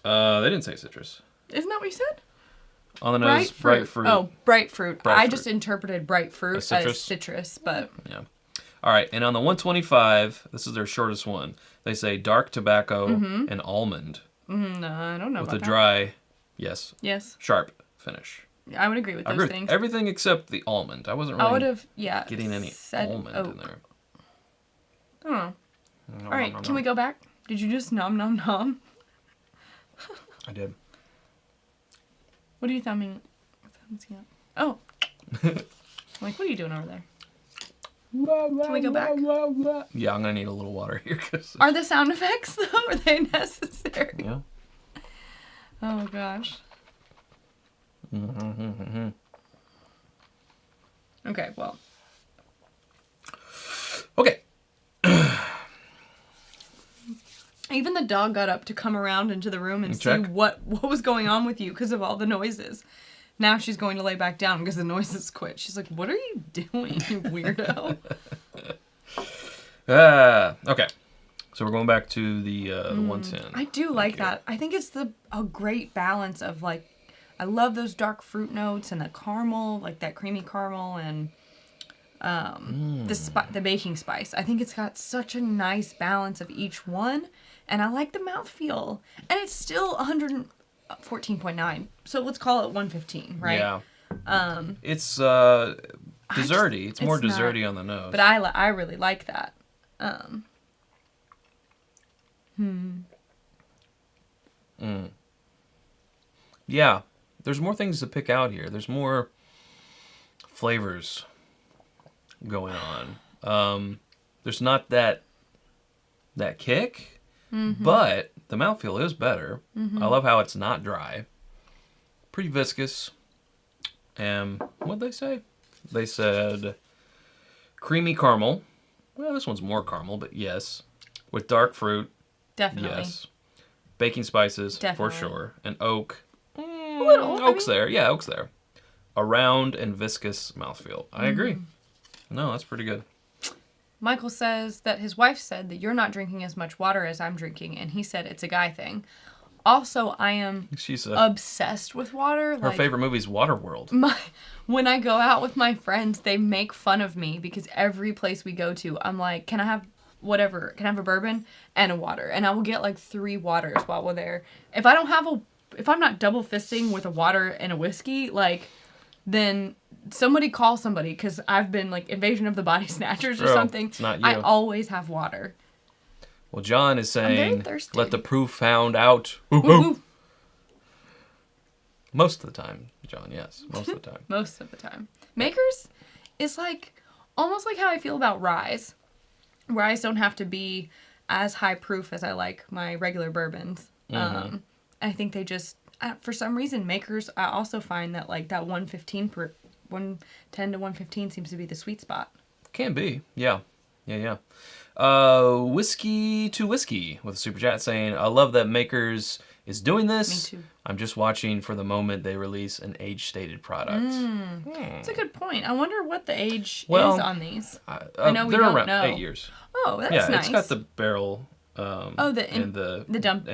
They didn't say citrus. Isn't that what you said? On the nose, bright fruit. Oh, bright fruit. Bright I fruit. just interpreted bright fruit as citrus, but... Yeah. All right, and on the 125, this is their shortest one. They say dark tobacco and almond. No, I don't know with about a dry, yes, sharp finish. I would agree with those things. Everything except the almond. I wasn't really I would have, getting any almond in there. Oh. All right, can we go back? Did you just nom nom nom? I did. What are you thumbing up? Oh. I'm like, what are you doing over there? Can we go back? Yeah, I'm going to need a little water here. Are the sound effects, though? Are they necessary? Yeah. Oh, gosh. Okay, well. Okay. Even the dog got up to come around into the room and see Check. what was going on with you because of all the noises. Now she's going to lay back down because the noises quit. She's like, what are you doing, you weirdo? Okay. So we're going back to the 110. I do like that. I think it's a great balance of like, I love those dark fruit notes and the caramel, like that creamy caramel and the baking spice. I think it's got such a nice balance of each one. And I like the mouthfeel. And it's still 114.9. So let's call it 115, right? Yeah. It's desserty. It's more desserty on the nose. But I really like that. Yeah. There's more things to pick out here. There's more flavors going on. There's not that kick, but the mouthfeel is better. I love how it's not dry. Pretty viscous. And what'd they say? They said creamy caramel. Well, this one's more caramel, but yes. With dark fruit. Definitely. Yes. Baking spices, Definitely. for sure. And oak. A little. Oak's there. Yeah, oak's there. A round and viscous mouthfeel. I agree. No, that's pretty good. Michael says that his wife said that you're not drinking as much water as I'm drinking, and he said it's a guy thing. Also, I am obsessed with water. Her favorite movie is Waterworld. When I go out with my friends, they make fun of me because every place we go to, I'm like, can I have whatever? Can I have a bourbon and a water? And I will get like 3 waters while we're there. If I'm not double fisting with a water and a whiskey, like, then somebody call somebody because I've been like Invasion of the Body Snatchers or something. It's not you. I always have water. Well, John is saying, thirsty. let the proof found out. Woo-hoo. Most of the time, John, yes. Most of the time. Most of the time. Makers is like almost like how I feel about ryes. Ryes don't have to be as high proof as I like my regular bourbons. I think they just, for some reason, Makers, I also find that like that 110 to 115 seems to be the sweet spot. Can be. Yeah. Whiskey to Whiskey with a super chat saying, I love that Makers is doing this. Me too. I'm just watching for the moment they release an age-stated product. That's a good point. I wonder what the age is on these. I know we they're don't around know. 8 years. Oh, that's yeah, nice. it's got the barrel and the dump.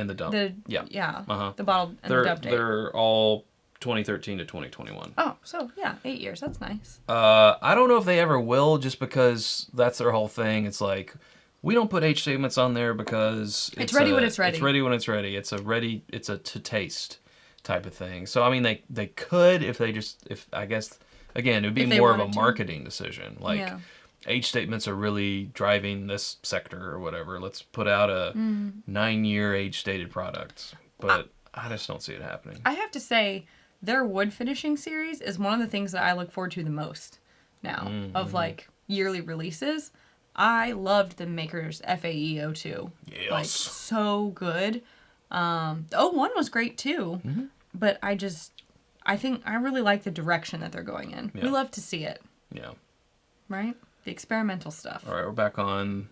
Yeah. The bottle and the dump date. They're all 2013 to 2021. Oh, so yeah, 8 years. That's nice. I don't know if they ever will, just because that's their whole thing. It's like, we don't put age statements on there because it's ready when it's ready. It's ready when it's ready. It's a to taste type of thing. So I mean, they could if I guess again it would be more of a marketing decision. Like age statements are really driving this sector or whatever. Let's put out a 9-year age stated product. But I just don't see it happening. I have to say, their wood finishing series is one of the things that I look forward to the most now of like yearly releases. I loved the Makers FAE02. Yes. Like, so good. The 01 was great too. But I think I really like the direction that they're going in. Yeah. We love to see it. Yeah. Right? The experimental stuff. All right, we're back on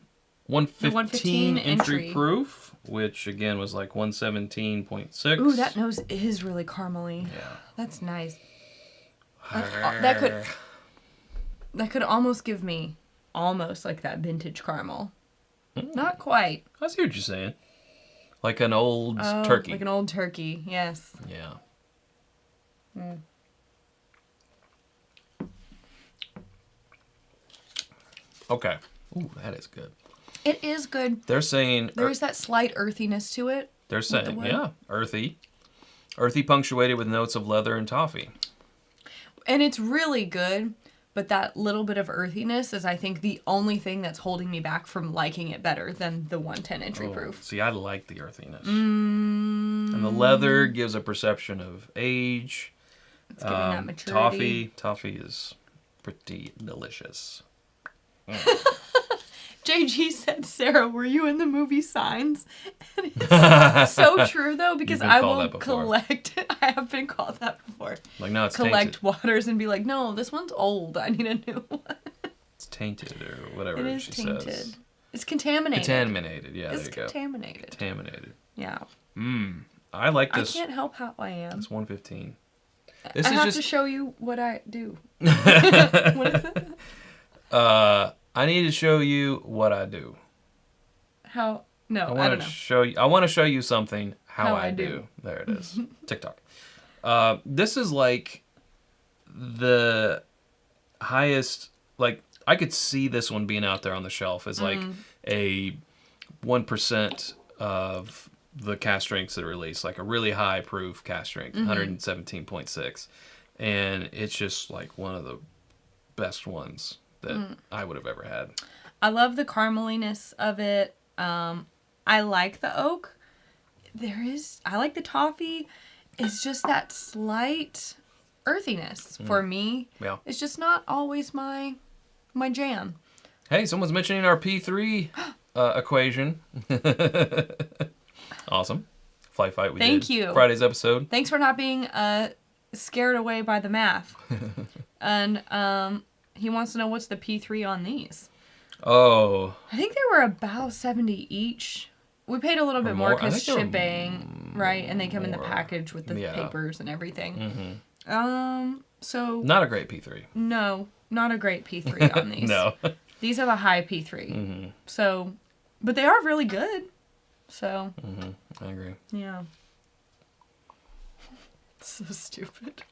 115 entry proof, which again was like 117.6. Ooh, that nose is really caramely. Yeah. That's nice. That could almost give me almost like that vintage caramel. Not quite. I see what you're saying. Like an old turkey. Like an old turkey, yes. Yeah. Okay. Ooh, that is good. It is good. They're saying... There's that slight earthiness to it. They're saying, earthy. Earthy punctuated with notes of leather and toffee. And it's really good, but that little bit of earthiness is, I think, the only thing that's holding me back from liking it better than the 110 entry proof. See, I like the earthiness. And the leather gives a perception of age. It's giving that maturity. Toffee is pretty delicious. JG said, Sarah, were you in the movie Signs? And it's so true, though, because I will collect... I have been called that before. Like, no, it's collect tainted. waters and be like, no, this one's old. I need a new one. It's tainted or whatever she says. It's contaminated. Contaminated, yeah, It's there you go. contaminated. Contaminated. Yeah. I like I this. can't help how I am. It's 115. I have to show you what I do. What is it? I need to show you what I do. How? No, I want don't to know. show you. I want to show you something. How I do. do. There it is. TikTok. This is like the highest. Like I could see this one being out there on the shelf as like a 1% of the cask strengths that are released, like a really high proof cask strength, 117.6, and it's just like one of the best ones that I would have ever had. I love the carameliness of it. I like the oak. I like the toffee. It's just that slight earthiness for me. Yeah. It's just not always my jam. Hey, someone's mentioning our P3 equation. Awesome. Fly fight we did. Thank you. Friday's episode. Thanks for not being scared away by the math. And he wants to know what's the P3 on these. Oh. I think they were about 70 each. We paid a little bit more because shipping, right? And they come in the package with the papers and everything. So not a great P3. No, not a great P3 on these. No. These have a high P3. So, but they are really good. So. I agree. Yeah. So stupid.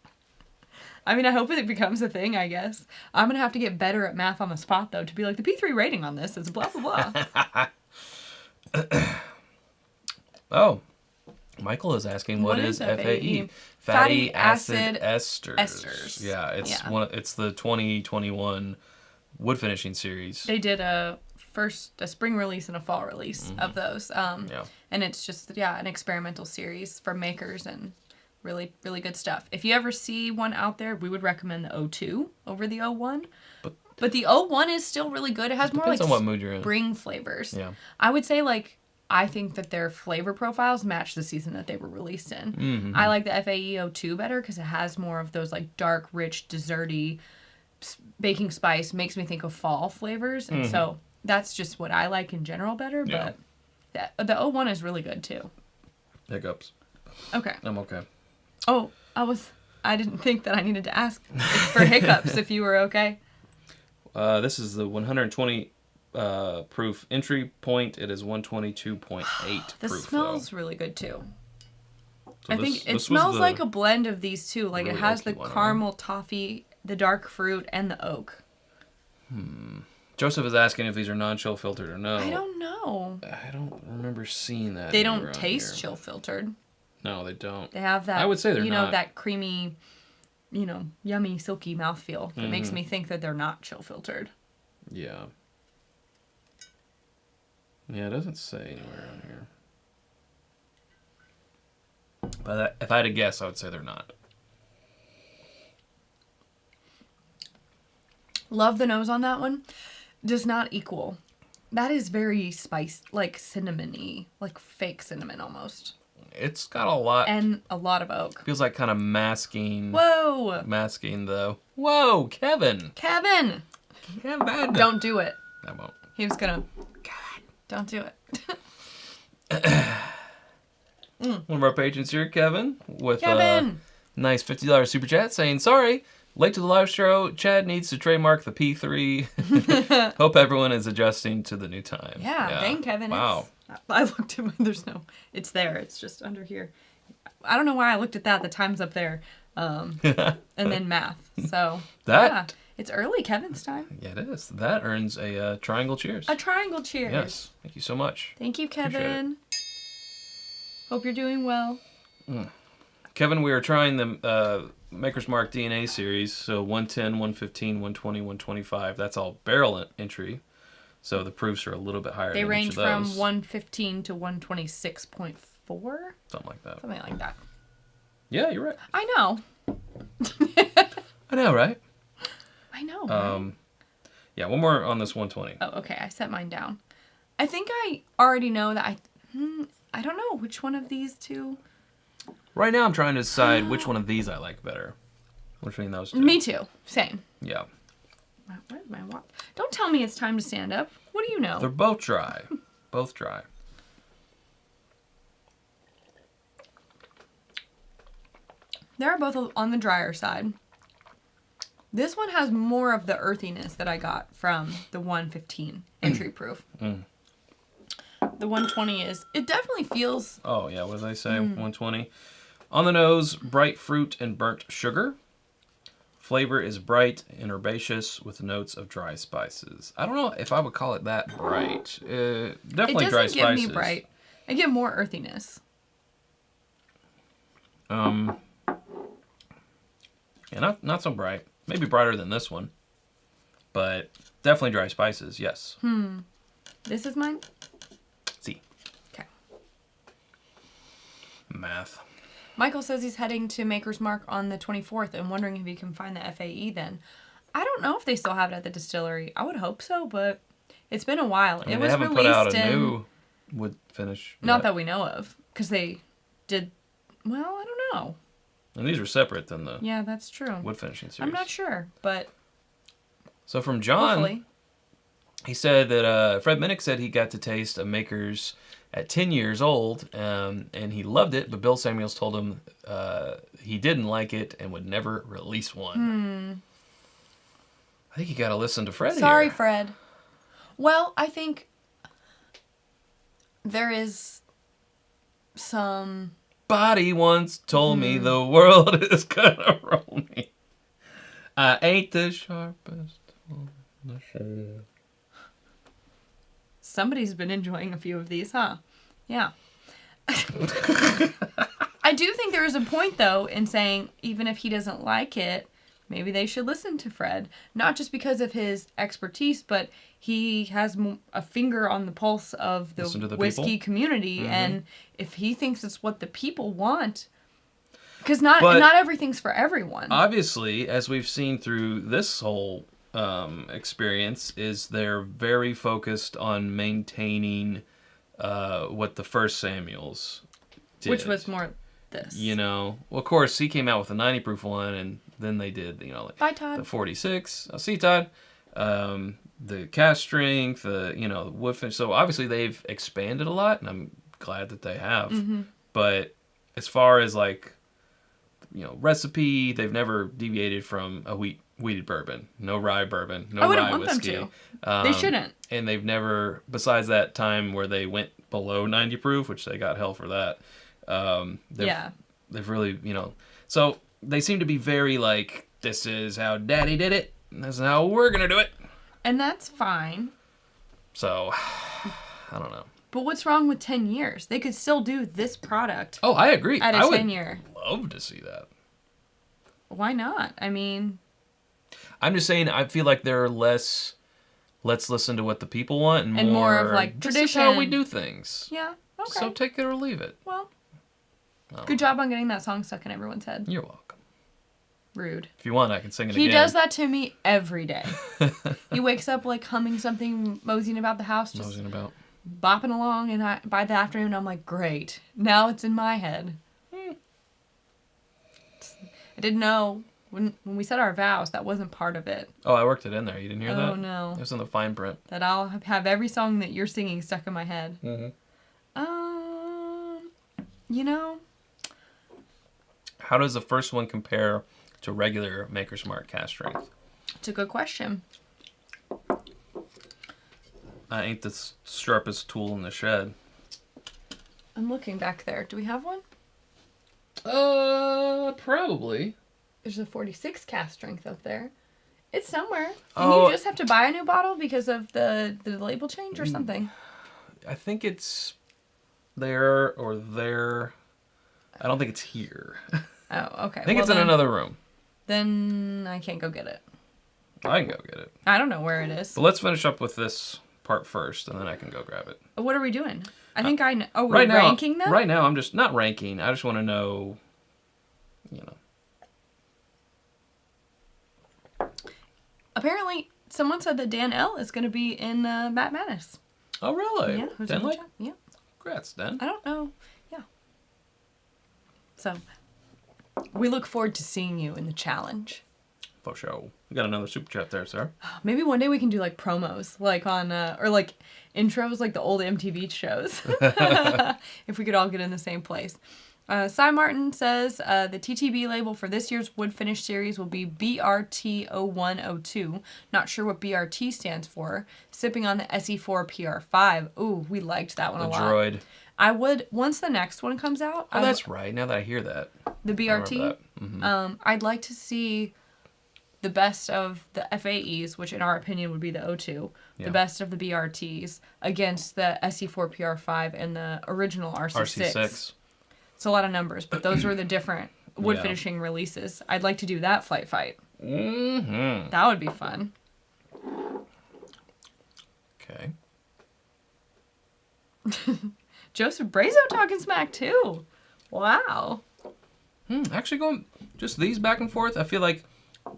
I mean, I hope it becomes a thing, I guess. I'm going to have to get better at math on the spot, though, to be like, the P3 rating on this is blah, blah, blah. Oh. Michael is asking what is FAE? Fatty acid esters. Yeah, it's the 2021 wood finishing series. They did a spring release and a fall release of those. And it's just, an experimental series for makers and really, really good stuff. If you ever see one out there, we would recommend the 02 over the 01. But the 01 is still really good. It has more like on what mood you're in. Spring flavors. Yeah. I would say I think that their flavor profiles match the season that they were released in. I like the FAE 02 better because it has more of those like dark, rich, desserty baking spice. Makes me think of fall flavors. And so that's just what I like in general better. Yeah. But the 01 is really good too. Hiccups. Okay. I'm okay. Oh, I didn't think that I needed to ask for hiccups if you were okay. This is the 120 proof entry point. It is 122.8 This proof. smells really good too. So I think it smells like a blend of these two. Like really it has the oaky one, caramel toffee, the dark fruit, and the oak. Joseph is asking if these are non-chill filtered or no. I don't know. I don't remember seeing that. They don't taste chill filtered. No, they don't. They have that. I would say they're not. That creamy, yummy, silky mouthfeel that makes me think that they're not chill filtered. Yeah. Yeah, it doesn't say anywhere on here. But if I had to guess, I would say they're not. Love the nose on that one. Does not equal. That is very like cinnamony, like fake cinnamon almost. It's got a lot. And a lot of oak. Feels like kind of masking. Whoa! Masking the. Whoa, Kevin! Kevin! Don't do it. I won't. He was gonna. God, don't do it. One of our patrons here, Kevin, with Kevin! Nice $50 super chat saying, sorry, late to the live show. Chad needs to trademark the P3. Hope everyone is adjusting to the new time. Yeah. Dang, Kevin. Wow. I looked at there's no, it's there. It's just under here. I don't know why I looked at that. The time's up there. And then math. So, it's early Kevin's time. Yeah, it is. That earns a triangle cheers. A triangle cheers. Yes. Thank you so much. Thank you, Kevin. Hope you're doing well. Kevin, we are trying the Maker's Mark DNA series. So 110, 115, 120, 125. That's all barrel entry. So the proofs are a little bit higher. They than range each of those. from 115 to 126.4. Something like that. Something like that. Yeah, you're right. I know. I know, right? I know. Right? Yeah, one more on this 120. Oh, okay. I set mine down. I think I already know that I don't know which one of these two. Right now I'm trying to decide which one of these I like better. Between those two. Me too. Same. Yeah. Where's my watch? Don't tell me it's time to stand up. What What do you know? They're both dry. Both dry. They're both on the drier side. This one has more of the earthiness that I got from the 115 entry proof. The 120 it definitely feels... Oh, yeah, what did I say? 120. On the nose, bright fruit and burnt sugar. Flavor is bright and herbaceous with notes of dry spices. I don't know if I would call it that bright. Definitely dry spices. It doesn't give me bright. I get more earthiness. Yeah, not so bright. Maybe brighter than this one. But definitely dry spices, yes. This is mine? See. Okay. Math. Michael says he's heading to Maker's Mark on the 24th and wondering if he can find the FAE then. I don't know if they still have it at the distillery. I would hope so, but it's been a while. I mean, it was they haven't released put out a new wood finish. Not that we know of, because they did... Well, I don't know. And these are separate than the Yeah, that's true. wood finishing series. I'm not sure, but So from John, hopefully. he said that Fred Minnick said he got to taste a Maker's at 10 years old, and he loved it, but Bill Samuels told him he didn't like it and would never release one. I think you got to listen to Fred Sorry, here. Fred. Well, I think there is some... Body once told me the world is gonna roll me. I ain't the sharpest on the shelf. Somebody's been enjoying a few of these, huh? Yeah. I do think there is a point, though, in saying even if he doesn't like it, maybe they should listen to Fred. Not just because of his expertise, but he has a finger on the pulse of the whiskey community. And if he thinks it's what the people want... Because not everything's for everyone. Obviously, as we've seen through this whole experience, is they're very focused on maintaining what the first Samuels did. Which was more this. You know, well, of course, he came out with a 90 proof one, and then they did, you know, like Bye, Todd. the 46. I'll see, Todd. The cast strength, the wood finish. So obviously they've expanded a lot, and I'm glad that they have. But as far as like, recipe, they've never deviated from a wheated bourbon. No rye bourbon. No rye whiskey. Them to. They shouldn't. And they've never, besides that time where they went below 90 proof, which they got hell for that. They've really, so they seem to be very like, this is how Daddy did it. And this is how we're going to do it. And that's fine. So, I don't know. But what's wrong with 10 years? They could still do this product. Oh, I agree. At a 10-year. Love to see that. Why not? I mean... I'm just saying, I feel like they're less, let's listen to what the people want, and more of like tradition. This is how we do things. Yeah, okay. So take it or leave it. Well, good job on getting that song stuck in everyone's head. You're welcome. Rude. If you want, I can sing it again. He does that to me every day. He wakes up like humming something, moseying about the house, just bopping along, and by the afternoon I'm like, great. Now it's in my head. I didn't know when we said our vows, that wasn't part of it. Oh, I worked it in there. You didn't hear that? Oh, no. It was in the fine print. That I'll have every song that you're singing stuck in my head. How does the first one compare to regular Maker's Mark cast strength? It's a good question. I ain't the sharpest tool in the shed. I'm looking back there. Do we have one? Probably. There's a 46 cast strength up there. It's somewhere. You just have to buy a new bottle because of the label change or something? I think it's there or there. I don't think it's here. Oh, okay. I think it's in another room. Then I can't go get it. I can go get it. I don't know where it is. But let's finish up with this part first, and then I can go grab it. What are we doing? I think I know. Oh, we're ranking them? Right now, I'm just not ranking. I just want to know, Apparently, someone said that Dan L. is going to be in Matt Madness. Oh, really? Yeah. Who's Dan? Yeah. Congrats, Dan. I don't know. Yeah. So, we look forward to seeing you in the challenge. For sure. We got another super chat there, sir. Maybe one day we can do like promos, like on or like intros, like the old MTV shows. If we could all get in the same place. Cy Martin says the TTB label for this year's Wood Finish series will be BRT0102. Not sure what BRT stands for. Sipping on the SE4 PR5. Ooh, we liked that one a lot. Droid. I would, once the next one comes out. Oh, that's right. Now that I hear that. The BRT? Mm-hmm. I'd like to see the best of the FAEs, which in our opinion would be the O2. Yeah. The best of the BRTs against the SE4 PR5 and the original RC6. It's a lot of numbers, but those were the different wood finishing releases. I'd like to do that flight fight. Mm-hmm. That would be fun. Okay. Joseph Brazo talking smack too. Wow. Actually, going just these back and forth, I feel like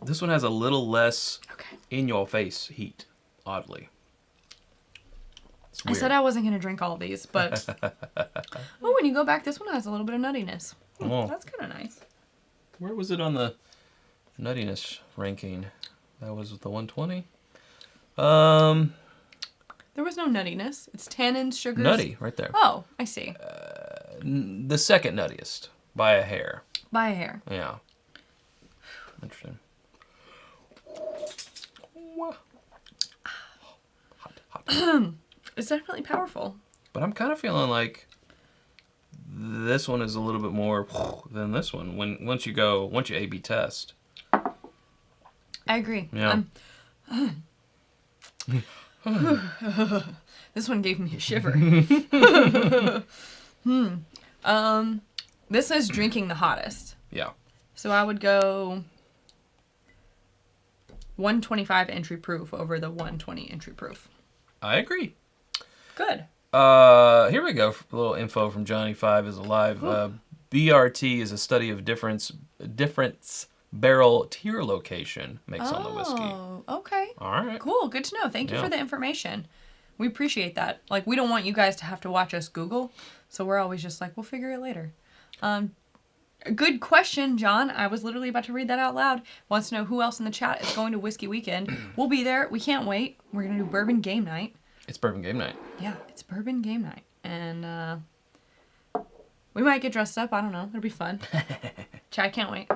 this one has a little less in-your-face heat, oddly. I said I wasn't going to drink all these, but... oh, when you go back, this one has a little bit of nuttiness. Oh. That's kind of nice. Where was it on the nuttiness ranking? That was the 120? There was no nuttiness. It's tannins, sugars... Nutty, right there. Oh, I see. The second nuttiest, by a hair. By a hair. Yeah. Interesting. Hot. It's definitely powerful. But I'm kind of feeling like this one is a little bit more than this one. Once you A/B test. I agree. Yeah. This one gave me a shiver. This is drinking the hottest. Yeah. So I would go 125 entry proof over the 120 entry proof. I agree. Good. Here we go. A little info from Johnny 5 is alive. BRT is a study of difference barrel tier location makes on the whiskey. Oh, okay. All right. Cool. Good to know. Thank you for the information. We appreciate that. Like, we don't want you guys to have to watch us Google, so we're always just like, we'll figure it later. Good question, John. I was literally about to read that out loud. Wants to know who else in the chat is going to Whiskey Weekend. We'll be there. We can't wait. We're going to do Bourbon Game Night. It's Bourbon Game Night. Yeah, it's Bourbon Game Night. And we might get dressed up. I don't know. It'll be fun. Chad can't wait.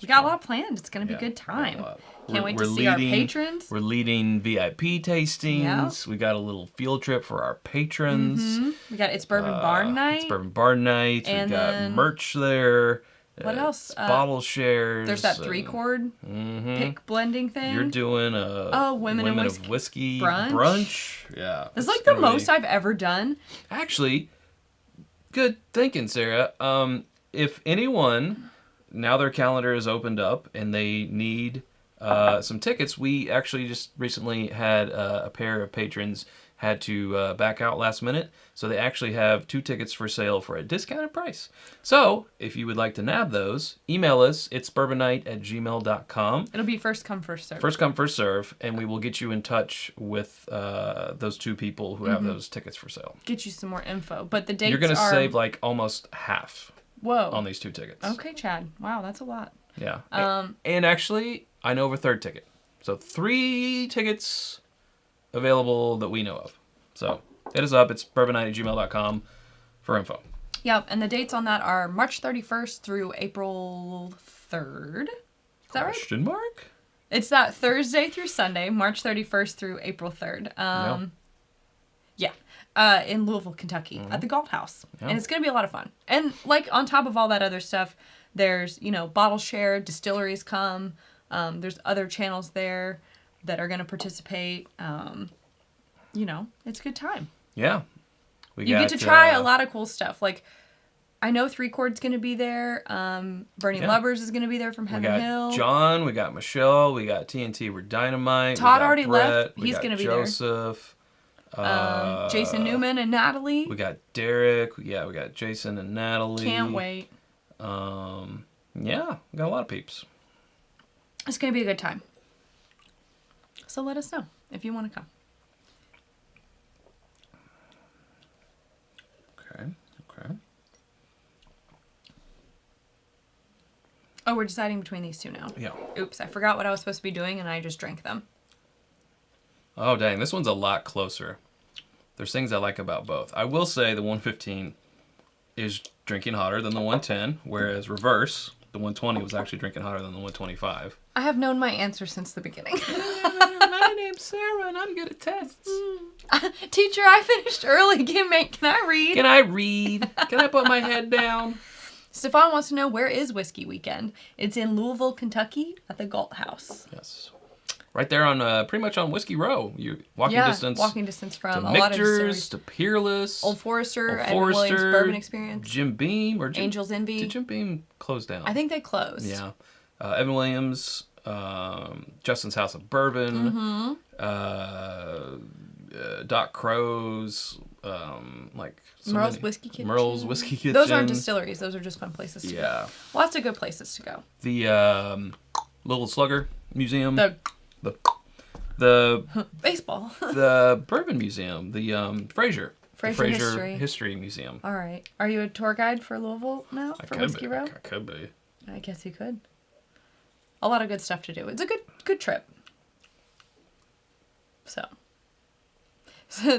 We got a lot planned. It's going to be a good time. Can't wait to see our patrons. We're leading VIP tastings. Yeah. We got a little field trip for our patrons. Mm-hmm. We got It's Bourbon Barn Night. It's Bourbon Barn Night. And we got merch there. What else? Bottle shares. There's that 3-chord pick blending thing. You're doing a Women of Whiskey brunch. Yeah. It's like the most I've ever done. Actually, good thinking, Sarah. If anyone, now their calendar is opened up and they need some tickets, we actually just recently had a pair of patrons had to back out last minute, so they actually have 2 tickets for sale for a discounted price. So if you would like to nab those, email us. It's bourbonnight@gmail.com. It'll be first come, first serve. First come, first serve, and we will get you in touch with those 2 people who have those tickets for sale. Get you some more info, but the dates You're going to save like almost half. Whoa. On these 2 tickets. Okay, Chad. Wow, that's a lot. Yeah. And actually, I know of a 3rd ticket. So 3 tickets available that we know of. So hit us up. It's bourbonnight@gmail.com for info. Yep, and the dates on that are March 31st through April 3rd. Is that right? Question mark? It's that Thursday through Sunday, March 31st through April 3rd. Yeah. In Louisville, Kentucky, at the Galt House. Yeah. And it's going to be a lot of fun. And, like, on top of all that other stuff, there's, bottle share, distilleries come. There's other channels there that are going to participate. It's a good time. Yeah. You get to try a lot of cool stuff. Like, I know 3-chord's going to be there. Bernie Lubbers is going to be there from Heaven Hill. We got John. We got Michelle. We got TNT. We're Dynamite. Todd we got already Brett, left. He's going to be Joseph. Jason Newman and Natalie. We got Derek. We got Jason and Natalie. Can't wait. Yeah, we got a lot of peeps. It's going to be a good time. So let us know if you want to come. Okay. Oh, we're deciding between these two now. Yeah. Oops, I forgot what I was supposed to be doing, and I just drank them. Oh, dang. This one's a lot closer. There's things I like about both. I will say the 115 is drinking hotter than the 110, whereas reverse, the 120 was actually drinking hotter than the 125. I have known my answer since the beginning. My name's Sarah, and I'm good at tests. Teacher, I finished early. Can I read? Can I read? Can I put my head down? Stefan wants to know, where is Whiskey Weekend? It's in Louisville, Kentucky at the Galt House. Yes. Right there on, pretty much on Whiskey Row. You're walking distance from to a lot of Michter's, distilleries. to Peerless. Old Forester, and Williams Bourbon Experience. Jim Beam. Angel's Envy. Did Jim Beam close down? I think they closed. Yeah. Evan Williams, Justin's House of Bourbon, Doc Crow's, Merle's Whiskey Kitchen. Merle's Whiskey Kitchen. Those aren't distilleries. Those are just fun places to go. Yeah. Lots of good places to go. The Little Slugger Museum. The baseball. The Bourbon Museum. The Fraser. Fraser History Museum. All right. Are you a tour guide for Louisville now? For Whiskey Row? I could be. I guess you could. A lot of good stuff to do. It's a good trip. So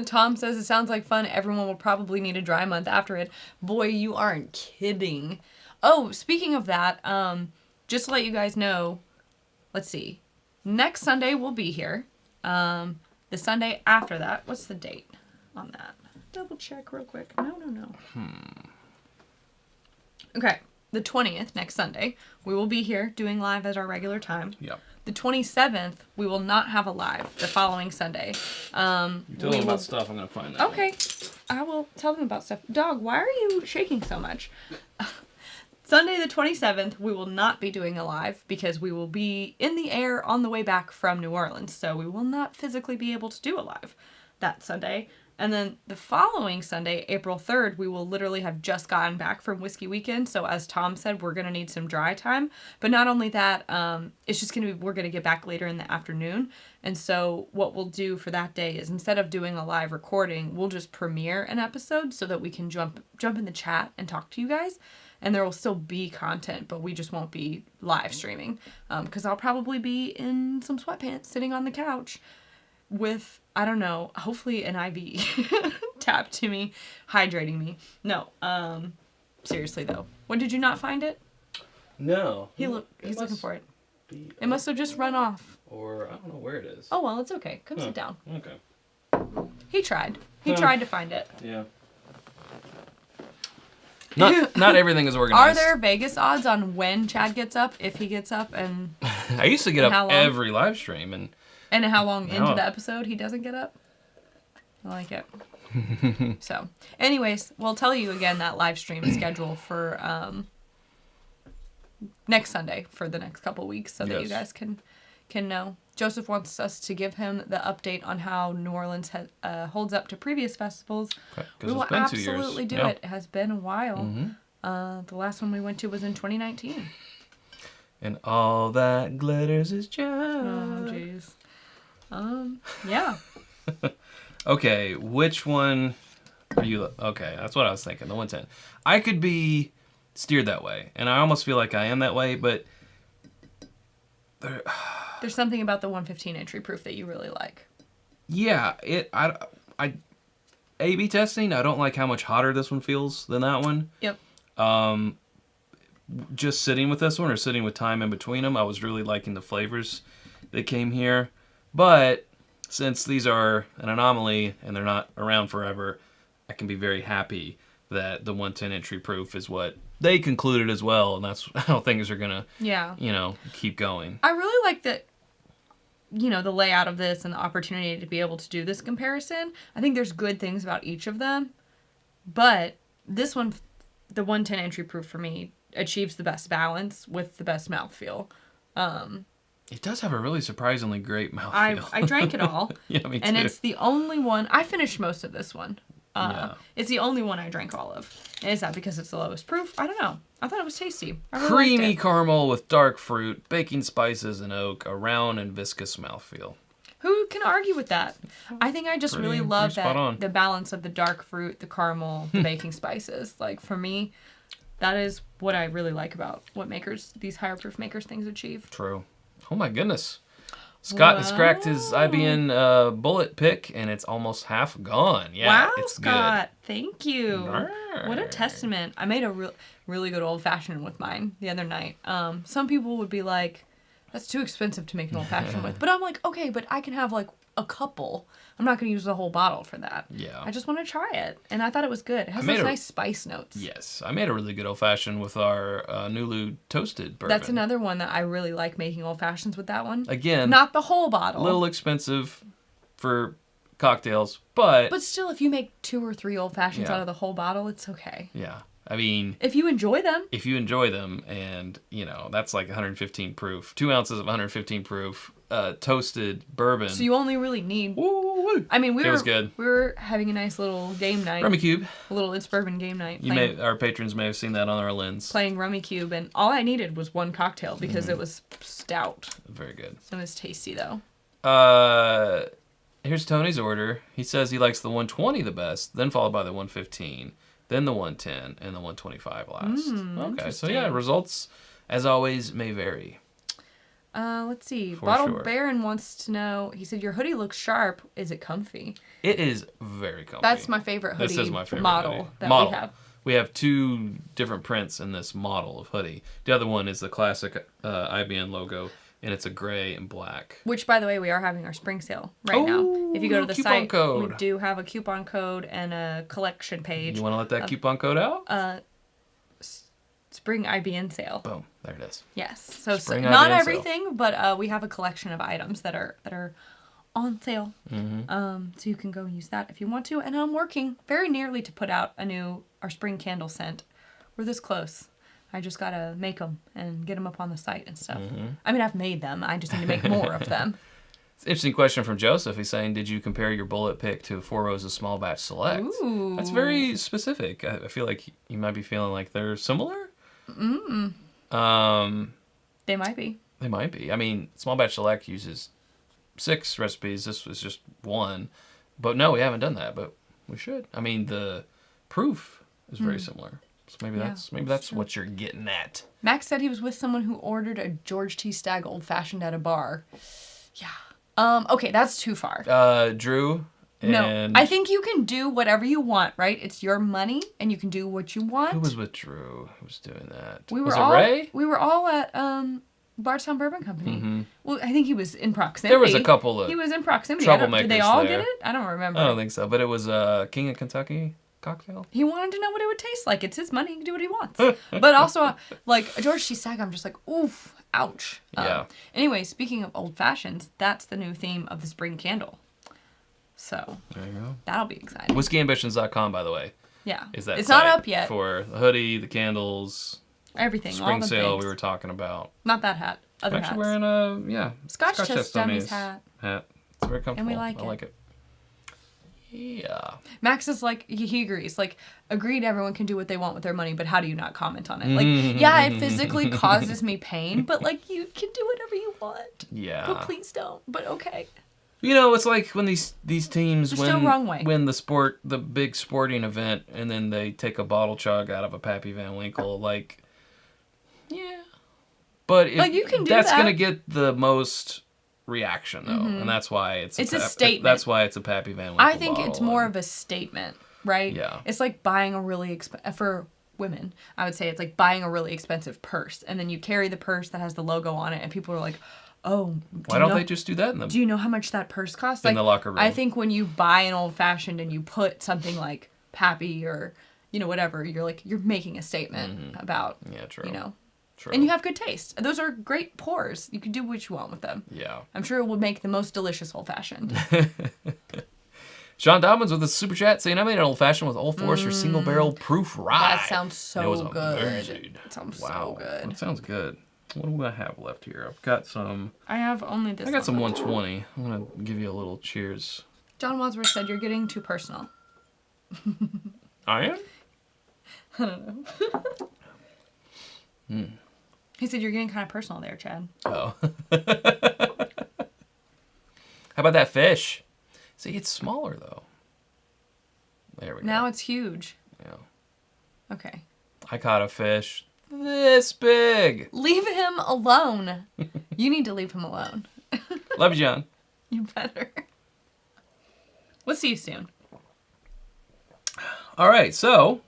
Tom says it sounds like fun. Everyone will probably need a dry month after it. Boy, you aren't kidding. Oh, speaking of that, just to let you guys know, let's see. Next Sunday we'll be here. The Sunday after that, what's the date on that? Double check real quick. No. Okay, the 20th, next Sunday, we will be here doing live at our regular time. Yep. The 27th, we will not have a live the following Sunday. You tell them about stuff, I'm going to find that. Okay. I will tell them about stuff. Dog, why are you shaking so much? Sunday the 27th, we will not be doing a live because we will be in the air on the way back from New Orleans. So we will not physically be able to do a live that Sunday. And then the following Sunday, April 3rd, we will literally have just gotten back from Whiskey Weekend. So as Tom said, we're going to need some dry time. But not only that, it's just we're going to get back later in the afternoon. And so what we'll do for that day is instead of doing a live recording, we'll just premiere an episode so that we can jump in the chat and talk to you guys. And there will still be content, but we just won't be live streaming. Because I'll probably be in some sweatpants sitting on the couch with, I don't know, hopefully an IV tapped to me, hydrating me. No, seriously though. What, did you not find it? No. He's looking for it. It must have just run off. Or, I don't know where it is. Oh, well, it's okay. Come sit down. Okay. He tried. He tried to find it. Yeah. Not everything is organized. Are there Vegas odds on when Chad gets up, if he gets up, and I used to get up every live stream, and how long into the episode he doesn't get up? I like it. So, anyways, we'll tell you again that live stream schedule for next Sunday for the next couple weeks so that you guys can know. Joseph wants us to give him the update on how New Orleans holds up to previous festivals. Okay, we will absolutely do it. It has been a while. Mm-hmm. The last one we went to was in 2019. And all that glitters is just... Oh, jeez. Yeah. Okay, which one are you... Okay, that's what I was thinking, the 110. I could be steered that way, and I almost feel like I am that way, but... There's something about the 115 entry proof that you really like. Yeah, I A/B testing, I don't like how much hotter this one feels than that one. Yep. Just sitting with this one or sitting with time in between them, I was really liking the flavors that came here. But since these are an anomaly and they're not around forever, I can be very happy that the 110 entry proof is what they concluded as well, and that's how things are gonna, keep going. I really like that, the layout of this and the opportunity to be able to do this comparison. I think there's good things about each of them, but this one, the 110 entry proof for me, achieves the best balance with the best mouthfeel. It does have a really surprisingly great mouthfeel. I drank it all. Yeah, me too. And it's the only one, I finished most of this one. It's the only one I drank all of. And is that because it's the lowest proof? I don't know. I thought it was tasty. I really Creamy caramel with dark fruit, baking spices and oak, a round and viscous mouthfeel. Who can argue with that? I think I just really love that the balance of the dark fruit, the caramel, the baking spices. Like for me, that is what I really like about what these higher proof makers things achieve. True. Oh my goodness. Scott has cracked his IBN bullet pick, and it's almost half gone. Yeah, wow, it's Scott. Thank you. Arr. What a testament. I made a really good old fashioned with mine the other night. Some people would be like, that's too expensive to make an old fashioned with. But I'm like, okay, but I can have like a couple. I'm not going to use the whole bottle for that. Yeah. I just want to try it. And I thought it was good. It has those nice spice notes. Yes. I made a really good old fashioned with our Nulu toasted bourbon. That's another one that I really like making old fashions with that one. Again. Not the whole bottle. A little expensive for cocktails, but... But still, if you make 2 or 3 old fashions out of the whole bottle, it's okay. Yeah. I mean... If you enjoy them. If you enjoy them, and, you know, that's like 115 proof. 2 ounces of 115 proof toasted bourbon. So you only really need... Woo-woo. I mean, was good. We were having a nice little game night. Rummy Cube. A little It's Bourbon game night. Our patrons may have seen that on our lens. Playing Rummy Cube, and all I needed was 1 cocktail because it was stout. Very good. It was tasty, though. Here's Tony's order. He says he likes the 120 the best, then followed by the 115, then the 110, and the 125 last. Okay, so yeah, results, as always, may vary. Let's see. For Bottle sure. Baron wants to know, he said, your hoodie looks sharp. Is it comfy? It is very comfy. That's my favorite hoodie This is my favorite model hoodie. that we have. We have 2 different prints in this model of hoodie. The other one is the classic IBN logo, and it's a gray and black. Which, by the way, we are having our spring sale now. If you go to the coupon site, code. we do have a coupon code and a collection page. You want to let that coupon code out? Spring IBN sale. Boom. There it is. Yes. So Spring not IBN everything, but we have a collection of items that are on sale. So you can go and use that if you want to. And I'm working very nearly to put out our spring candle scent. We're this close. I just got to make them and get them up on the site and stuff. I mean, I've made them. I just need to make more of them. It's an interesting question from Joseph. He's saying, did you compare your bullet pick to 4 Roses Small Batch Select? Ooh. That's very specific. I feel like you might be feeling like they're similar. They might be. They might be. I mean, Small Batch Select uses 6 recipes. This was just 1. But no, we haven't done that, but we should. I mean, the proof is very similar. So maybe that's what you're getting at. Max said he was with someone who ordered a George T. Stagg Old Fashioned at a bar. Yeah. Okay, that's too far. Drew. No, I think you can do whatever you want, right? It's your money, and you can do what you want. Who was with Drew? Who was doing that? Was it Ray? We were all at Bardstown Bourbon Company. Well, I think he was in proximity. There was a couple of He was in proximity. troublemakers Did they all there. get it? I don't remember. I don't think so, but it was King of Kentucky cocktail. He wanted to know what it would taste like. It's his money. He can do what he wants. But also, like, George T. Stagg, I'm just like, oof, ouch. Yeah. Anyway, speaking of old fashions, that's the new theme of the spring candle. So There you go. that'll be exciting. WhiskyAmbitions.com, by the way. Yeah. Is that it's site not up yet. for the hoodie, the candles, Everything. spring all the sale things. we were talking about. Not that hat. Other I'm hats. actually wearing a Scotch Chest Chest Dummies hat. It's very comfortable. And we like I like it. Yeah. Max is like, he agrees. Like, agreed everyone can do what they want with their money, but how do you not comment on it? Like, yeah, it physically causes me pain, but, like, you can do whatever you want. Yeah. But please don't. But okay. You know, it's like when these teams They're still wrong way. win the big sporting event, and then they take a bottle chug out of a Pappy Van Winkle. Like, yeah, but Like, you can do that's that. gonna get the most reaction though, and that's why it's a statement. That's why it's a Pappy Van Winkle. I think bottle, it's more and- of a statement, right? Yeah. It's like buying a really for women, I would say it's like buying a really expensive purse, and then you carry the purse that has the logo on it, and people are like, "Oh, Why don't they just do that in do you know how much that purse costs?" in Like, the locker room? I think when you buy an old fashioned and you put something like Pappy or whatever, you're making a statement about Yeah, true. True. and you have good taste. Those are great pours. You can do what you want with them. Yeah. I'm sure it will make the most delicious old fashioned. Sean Dobbins with a super chat saying, I made an old fashioned with Old Forester single barrel proof rye. That sounds so It was good. amazing. It sounds Wow. so good. That sounds good. What do I have left here? I've got some. I have only this. I got some one. 120. I'm gonna give you a little cheers. John Wadsworth said you're getting too personal. I am. I don't know. He said you're getting kind of personal there, Chad. Oh. How about that fish? See, it's smaller though. There we go. Now it's huge. Yeah. Okay. I caught a fish this big. Leave him alone. You need to leave him alone. Love you, John. You better. We'll see you soon. All right, so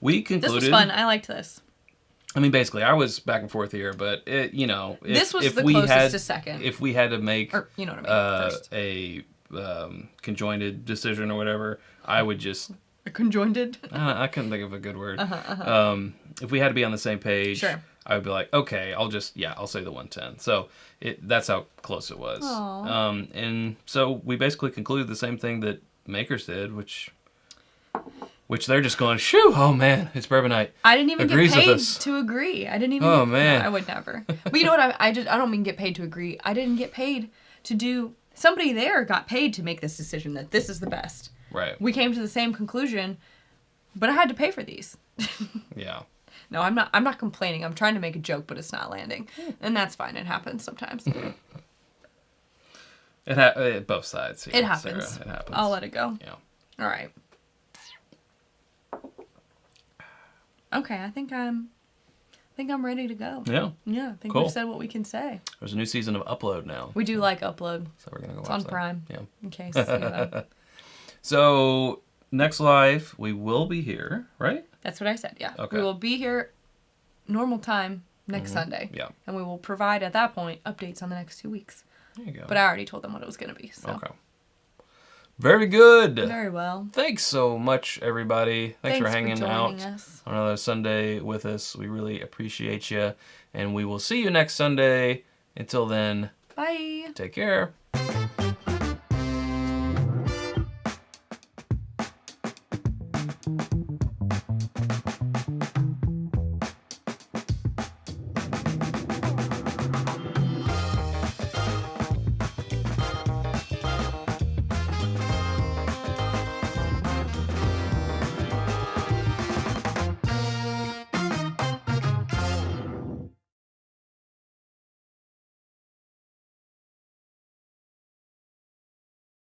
we concluded. This was fun. I liked this. I mean, basically, I was back and forth here, but it, you know, This was the closest to second. If we had to make, Or, you know what I mean, first. a conjoined decision or whatever, I would just. A conjoined? I couldn't think of a good word. If we had to be on the same page, Sure. I would be like, okay, I'll say the 110. So that's how close it was. And so we basically concluded the same thing that Makers did, which they're just going, shoo, oh man, it's Bourbon Night. I didn't even Agrees get with paid us. to agree. I didn't even. Oh, man. No, I would never. But you know what? I don't mean get paid to agree. I didn't get paid to do. Somebody there got paid to make this decision that this is the best. Right. We came to the same conclusion, but I had to pay for these. Yeah. No, I'm not complaining. I'm trying to make a joke, but it's not landing, and that's fine. It happens sometimes. Both sides. It happens. Sarah. It happens. I'll let it go. Yeah. All right. Okay, I think I'm ready to go. Yeah. Yeah, I think Cool. we've said what we can say. There's a new season of Upload now. We do like Upload. So we're gonna go It's watch on that. Prime. Yeah. In case. You know. So next live we will be here, right? That's what I said, yeah. Okay. We will be here normal time next Sunday. Yeah. And we will provide, at that point, updates on the next 2 weeks. There you go. But I already told them what it was going to be, so. Okay. Very good. Very well. Thanks so much, everybody. Thanks for hanging joining out us. on another Sunday with us. We really appreciate you. And we will see you next Sunday. Until then, Bye. take care.